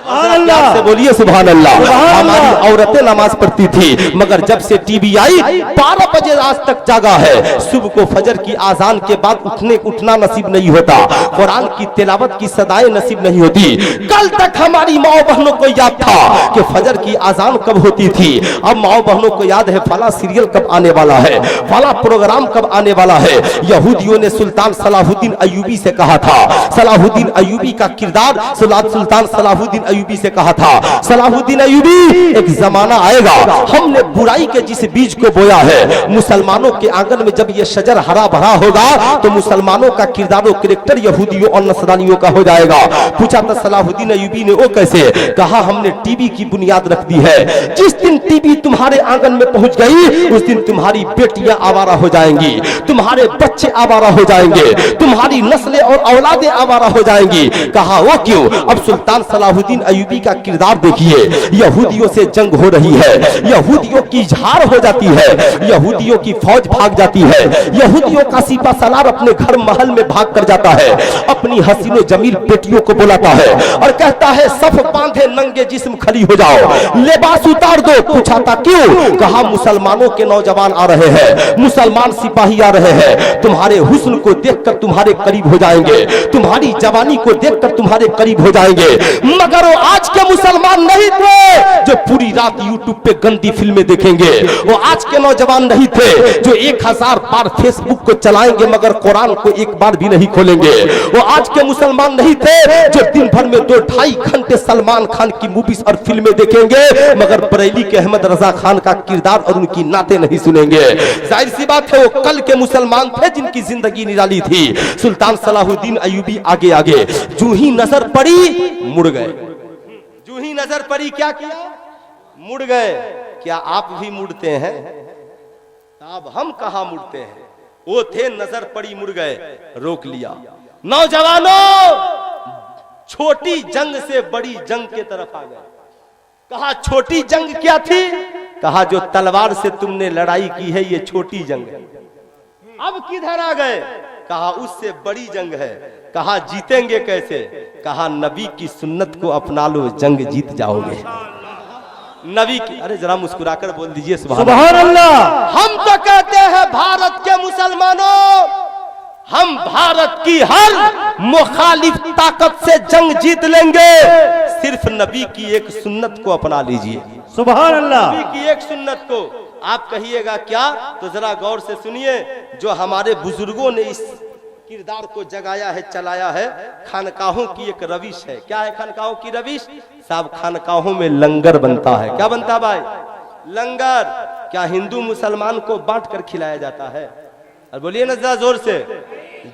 Speaker 1: अल्लाह, से बोलिए सुभान अल्लाह। हमारी औरतें नमाज पढ़ती थी, मगर जब से टीवी आई 12 बजे आज तक जागा है। सुबह को फजर की आजान के बाद उठना नसीब नहीं होता, कुरान की तिलावत की सदाएं नसीब नहीं होती। कल तक हमारी माओ बहनों को याद था कि फजर की आजान कब होती थी। अब माओ बहनों को याद है फला सीरियल कब आने वाला है, फला प्रोग्राम कब आने वाला है। यहूदियों ने सुल्तान सलाहुद्दीन अय्यूबी से कहा था, सलाहुद्दीन अय्यूबी का किरदार सुल्तान सलाहुद्दीन अय्यूबी से कहा था, सलाहुद्दीन अय्यूबी एक जमाना आएगा, हमने बुराई के जिस बीज को बोया है, मुसलमानों के आंगन में जब ये शजर हरा भरा होगा तो मुसलमानों का किरदार और कैरेक्टर यहूदियों और नसरानियों का हो जाएगा। पूछा था सलाहुद्दीन अय्यूबी ने, वो कैसे? कहा हमने टीवी की बुनियाद रख दी है। जिस दिन टीवी तुम्हारे आंगन में पहुंच गई, उस दिन तुम्हारी बेटियां आवारा हो जाएंगी, तुम्हारे बच्चे आवारा हो जाएंगे, तुम्हारी नस्लें और औलादें आवारा हो जाएंगी। कहा वो क्यों? अब सुल्तान सलाहुद्दीन अय्यूबी का किरदार देखिए, यहूदियों से जंग हो रही है, यहूदियों की झाड़ हो जाती है, यहूदियों की फौज भाग जाती है, यहूदियों का सिपा सलार अपने घर महल में भाग कर जाता है, अपनी हसीनो जमील बेटियों को बुलाता है और कहता है सफ बांधे नंगे जिस्म खड़ी हो जाओ, लिबास उतार दो। पूछा था क्यों? कहा मुसलमानों के नौजवान आ रहे हैं, मुसलमान सिपाही आ रहे हैं, तुम्हारे हुस्न को देखकर तुम्हारे करीब हो जाएंगे, तुम्हारी जवानी को देखकर तुम्हारे करीब हो जाएंगे। मगर वो आज के मुसलमान नहीं थे जो पूरी रात यूट्यूब पे गंदी फिल्में देखेंगे, वो आज के नौजवान नहीं थे जो 1000 बार फेसबुक को चलाएंगे मगर कुरान को एक बार भी नहीं खोलेंगे। वो आज के मुसलमान नहीं थे जो दिन भर में 2-2.5 घंटे सलमान खान की मूवीज और फिल्में देखेंगे मगर बरेली के अहमद रजा खान का किरदार और उनकी नाते नहीं सुनेंगे। जाहिर सी बात है वो कल के मुसलमान थे जिनकी जिंदगी निराली थी। सुल्तान सलाहुद्दीन अय्यूबी आगे आगे, जूं ही नजर पड़ी मुड़ गए, जूं ही नजर पड़ी क्या किया? मुड़ गए। क्या आप भी मुड़ते हैं? अब हम कहां मुड़ते हैं? वो थे, नजर पड़ी, मुड़ गए, रोक लिया। नौजवानों, छोटी जंग से बड़ी जंग के तरफ आ गए। कहा छोटी जंग क्या थी? कहा जो तलवार से तुमने लड़ाई की है ये छोटी जंग है। अब किधर आ गए? कहा उससे बड़ी जंग है। कहा जीतेंगे कैसे? कहा नबी की सुन्नत को अपना लो, जंग जीत जाओगे। नबी की, अरे जरा मुस्कुराकर बोल दीजिए
Speaker 2: सुभान अल्लाह।
Speaker 1: हम तो कहते हैं भारत के मुसलमानों, हम भारत की हर मुखालिफ ताकत से जंग जीत लेंगे, सिर्फ नबी की एक सुन्नत को अपना लीजिए।
Speaker 2: सुभान अल्लाह।
Speaker 1: नबी की एक सुन्नत को। आप कहिएगा क्या? तो जरा गौर से सुनिए, जो हमारे बुजुर्गों ने इस किरदार को जगाया है, चलाया है, खानकाहों की एक रविश है। क्या है खानकाहों की रविश? साहब, खानकाहों में लंगर बनता है। क्या बनता भाई? लंगर। क्या हिंदू मुसलमान को बांट कर खिलाया जाता है? और बोलिए ना जरा जोर से,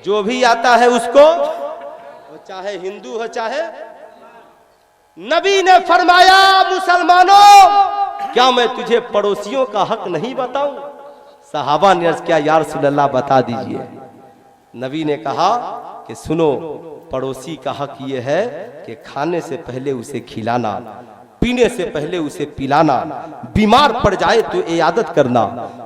Speaker 1: जो भी आता है उसको, चाहे हिंदू हो चाहे। नबी ने फरमाया, मुसलमानों, क्या मैं तुझे पड़ोसियों का हक नहीं बताऊं? सहाबा ने अर्ज किया, या रसूल अल्लाह बता दीजिए। नबी ने कहा कि सुनो, पड़ोसी का हक ये है कि खाने से पहले उसे खिलाना, पीने से पहले उसे पिलाना, बीमार पड़ जाए तो इयादत करना,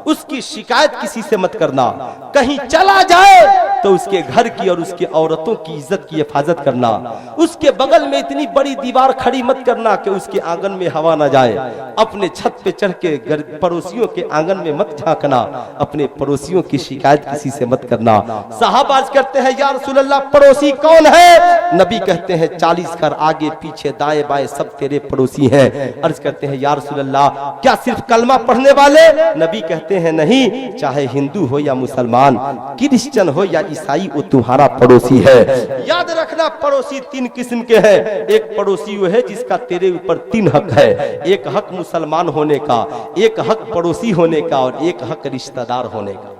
Speaker 1: उसकी शिकायत किसी से मत करना, कहीं चला जाए तो उसके घर की और उसके औरतों की इज्जत की हिफाजत करना, उसके बगल में इतनी बड़ी दीवार खड़ी मत करना कि उसके आंगन में हवा ना जाए, अपने छत पे चढ़ के पड़ोसियों के आंगन में मत झांकना, अपने पड़ोसियों की शिकायत किसी से मत करना। साहबा अर्ज करते हैं, या रसूल अल्लाह पड़ोसी कौन है? नबी कहते हैं 40 घर आगे पीछे दाएं बाएं सब तेरे पड़ोसी हैं। अर्ज करते हैं, या रसूल अल्लाह क्या सिर्फ कलमा पढ़ने वाले? नबी कहते हैं नहीं, चाहे हिंदू हो या मुसलमान, क्रिश्चियन हो या ईसाई, वो तुम्हारा पड़ोसी है। याद रखना, पड़ोसी 3 किस्म के हैं। एक पड़ोसी वो है जिसका तेरे ऊपर 3 हक है। एक हक मुसलमान होने का, एक हक पड़ोसी होने का, और एक हक रिश्तेदार होने का।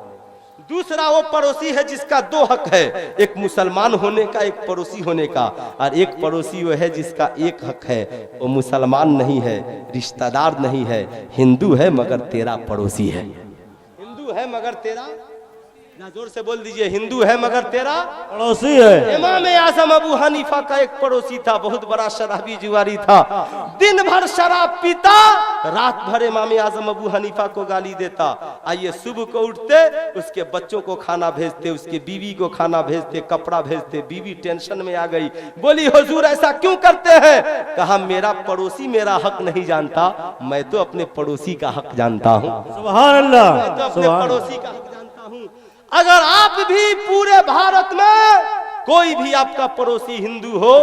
Speaker 1: दूसरा वो पड़ोसी है जिसका 2 हक है, एक मुसलमान होने का, एक पड़ोसी होने का, और एक पड़ोसी वो है जिसका 1 हक है, वो मुसलमान नहीं है, रिश्तेदार नहीं है, हिंदू है मगर तेरा पड़ोसी है। हिंदू है मगर तेरा, जोर से बोल दीजिए, हिंदू है मगर तेरा
Speaker 2: पड़ोसी है।
Speaker 1: इमाम आजम अबू हनीफा का एक पड़ोसी था, बहुत बड़ा शराबी जुआरी था, दिन भर शराब पीता, रात भर इमाम आजम अबू हनीफा को गाली देता। आइए सुबह को उठते, उसके बच्चों को खाना भेजते, उसके बीवी को खाना भेजते, कपड़ा भेजते। बीवी टेंशन में आ गई, बोली हुजूर ऐसा क्यों करते हैं? कहा मेरा पड़ोसी मेरा हक नहीं जानता, मैं तो अपने पड़ोसी का हक जानता हूँ।
Speaker 2: सुभान अल्लाह।
Speaker 1: मैं तो अपने पड़ोसी का हक जानता हूँ। अगर आप भी पूरे भारत में कोई भी आपका पड़ोसी हिंदू हो,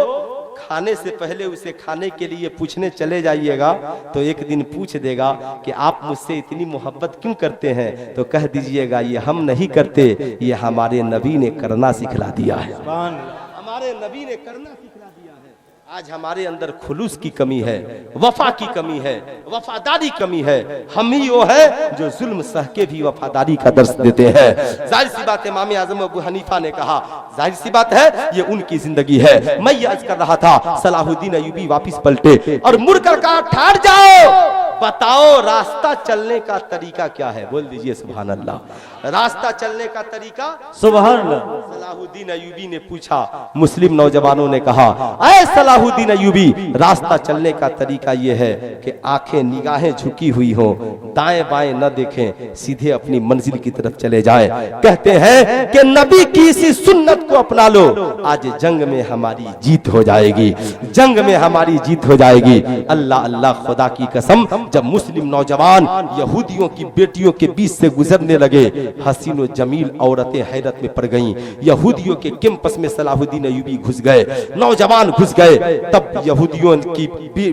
Speaker 1: खाने से पहले उसे खाने के लिए पूछने चले जाइएगा तो एक दिन पूछ देगा कि आप मुझसे इतनी मोहब्बत क्यों करते हैं? तो कह दीजिएगा ये हम नहीं करते, ये हमारे नबी ने करना सिखला दिया है। हमारे नबी ने करना सिखला दिया है। आज हमारे अंदर खुलूस की कमी है, वफा की कमी है, वफादारी कमी है। हम ही वो है जो जुल्म सह के भी वफादारी का दर्श देते हैं। जाहिर सी बात है, इमाम आजम अबू हनीफा ने कहा, जाहिर सी बात है ये उनकी जिंदगी है। मैं ये अर्ज कर रहा था, सलाहुद्दीन अय्यूबी वापिस पलटे और मुड़कर कहा, ठहर जाओ, बताओ रास्ता चलने का तरीका क्या है? बोल दीजिए सुभान अल्लाह। रास्ता चलने का तरीका?
Speaker 2: सुभान अल्लाह।
Speaker 1: सलाहुद्दीन अय्यूबी ने पूछा, मुस्लिम नौजवानों ने कहा, ऐ सलाहुद्दीन अय्यूबी, रास्ता चलने का तरीका यह है कि आंखें निगाहें झुकी हुई हो, दाएं बाएं न देखें, सीधे अपनी मंजिल की तरफ चले जाएं। कहते हैं कि नबी की इसी सुन्नत को अपना लो, आज जंग में हमारी जीत हो जाएगी, जंग में हमारी जीत हो जाएगी। अल्लाह अल्लाह, खुदा की कसम, जब मुस्लिम नौजवान यहूदियों की बेटियों के बीच से गुजरने लगे, हसीन व जमील औरतें हैरत में पड़ गईं। यहूदियों के कैंपस में सलाहुद्दीन अय्यूबी घुस गए, नौजवान घुस गए। तब यहूदियों की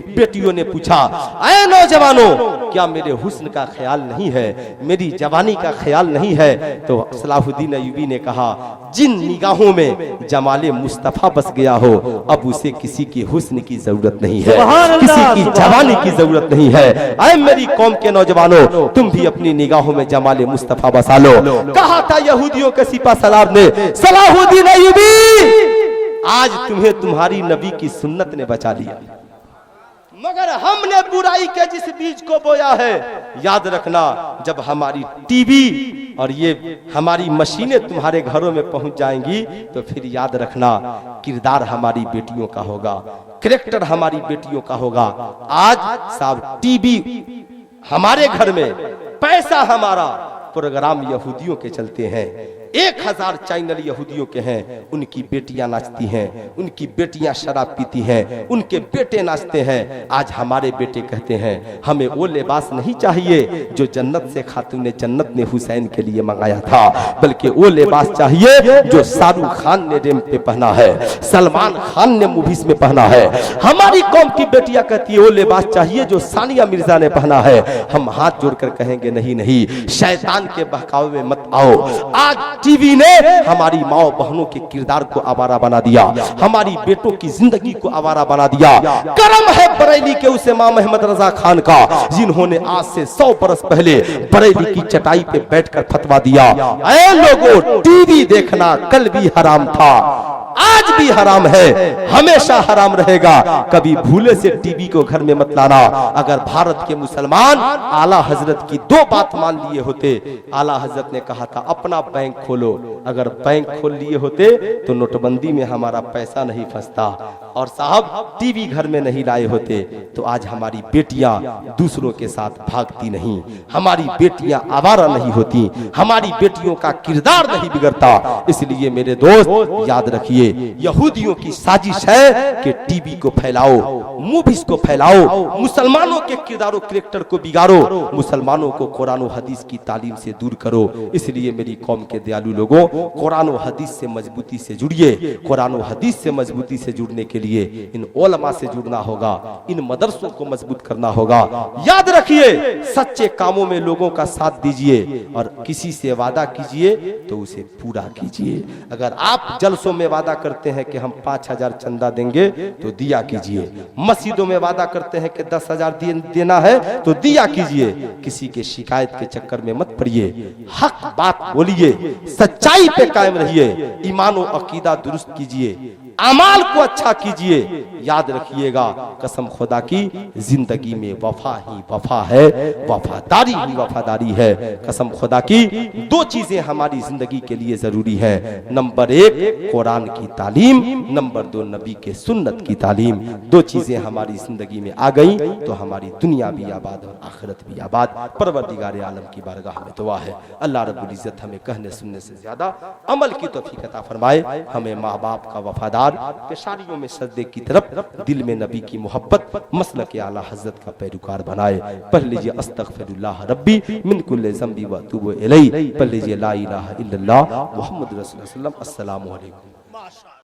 Speaker 1: बेटियों ने पूछा, ऐ नौजवानों, क्या मेरे हुस्न का ख्याल नहीं है, मेरी जवानी का ख्याल नहीं है? तो सलाहुद्दीन अय्यूबी ने कहा, जिन निगाहों में जमाले मुस्तफा बस गया हो, अब उसे किसी की हुस्न की जरूरत नहीं है, किसी की जवानी की जरूरत नहीं है। ऐ मेरी कौम के नौजवानों, तुम भी अपनी निगाहों में जमाले मुस्तफा बसा लो। कहा था यहूदियों के सिपा सलार ने, सलाहुद्दीन अय्यूबी, आज तुम्हें तुम्हारी नबी की सुन्नत ने बचा लिया। मगर हमने बुराई के जिस बीज को बोया है, याद रखना जब हमारी टीवी और ये हमारी मशीनें तुम्हारे घरों में पहुंच जाएंगी तो फिर याद रखना किरदार हमारी बेटियों का होगा, कैरेक्टर हमारी बेटियों का होगा। आज साहब टीवी हमारे घर में, पैसा हमारा, प्रोग्राम यहूदियों के चलते हैं, 1000 चैनल यहूदियों के हैं, उनकी बेटियां नाचती हैं, उनकी बेटियां शराब पीती हैं, उनके बेटे नाचते हैं। आज हमारे बेटे कहते हैं हमें वो लिबास नहीं चाहिए जो जन्नत से खातून जन्नत ने हुसैन के लिए मंगाया था, बल्कि वो लिबास चाहिए जो शाहरुख खान ने रेम पे पहना है, सलमान खान ने मूवीज में पहना है। हमारी कौम की बेटियां कहती है वो लिबास चाहिए जो सानिया मिर्जा ने पहना है। हम हाथ जोड़कर कहेंगे नहीं नहीं, शैतान के बहकावे में मत आओ। आज टीवी ने हमारी माओ बहनों के किरदार को आवारा बना दिया, हमारी बेटों की जिंदगी को आवारा बना दिया। करम है बरेली के उस इमाम अहमद रजा खान का जिन्होंने आज से 100 बरस पहले बरेली की चटाई पे बैठकर फतवा दिया, ऐ लोगों टीवी देखना कल भी हराम था, आज भी हराम है, हमेशा हराम रहेगा, कभी भूले से टीवी को घर में मत लाना। अगर भारत के मुसलमान आला हजरत की 2 बात मान लिए होते, आला हजरत ने कहा था अपना बैंक खोलो, अगर बैंक खोल लिए होते तो नोटबंदी में हमारा पैसा नहीं फंसता, और साहब टीवी घर में नहीं लाए होते तो आज हमारी बेटियां दूसरों के साथ भागती नहीं, हमारी बेटियां आवारा नहीं होती, हमारी बेटियों का किरदार नहीं बिगड़ता। इसलिए मेरे दोस्त याद रखिए, यहूदियों की साजिश है कि टीवी को फैलाओ, मूवीज को फैलाओ, मुसलमानों के किरदारों कैरेक्टर को बिगाड़ो, मुसलमानों को कुरान और हदीस की तालीम से दूर करो। इसलिए मेरी कौम के दयालु लोगों, कुरान और हदीस से मजबूती से जुड़िए। कुरान और हदीस से मजबूती से जुड़ने के लिए इन उलमा से जुड़ना होगा, इन मदरसों को मजबूत करना होगा। याद रखिए, सच्चे कामों में लोगों का साथ दीजिए और किसी से वादा कीजिए तो उसे पूरा कीजिए। अगर आप जलसों में वादा करते हैं कि हम 5000 चंदा देंगे तो दिया कीजिए, मस्जिदों में वादा करते हैं कि 10,000 देना है तो दिया कीजिए। किसी के शिकायत के चक्कर में मत पड़िए, हक बात बोलिए, सच्चाई पे कायम रहिए, ईमान और अकीदा दुरुस्त कीजिए, अमाल को अच्छा कीजिए। याद रखिएगा, कसम खुदा की जिंदगी में वफा ही वफा है, वफादारी ही वफादारी है। कसम खुदा की 2 चीजें हमारी जिंदगी के लिए जरूरी है, नंबर 1 कुरान की तालीम, नंबर 2 नबी के सुन्नत की तालीम। 2 चीजें हमारी जिंदगी में आ गई तो हमारी दुनिया भी आबाद और आखिरत भी आबाद। परवरदिगार आलम की बारगाह में दुआ है, अल्लाह रब्बुल इज्जत हमें कहने सुनने से ज्यादा अमल की तौफीक अता फरमाए। हमें माँ बाप का वफादार, पेशानियों में सजदे की तरफ, दिल में नबी की मोहब्बत, मसलक आला हजरत का पैरोकार बनाए। पढ़ लीजिए अस्तगफिरुल्लाह रब्बी मिन कुल्लि ज़ंबी व अतूबु इलैहि। पढ़ लीजिए ला इलाहा इल्लल्लाह मुहम्मद रसूलुल्लाह। अस्सलामु अलैकुम।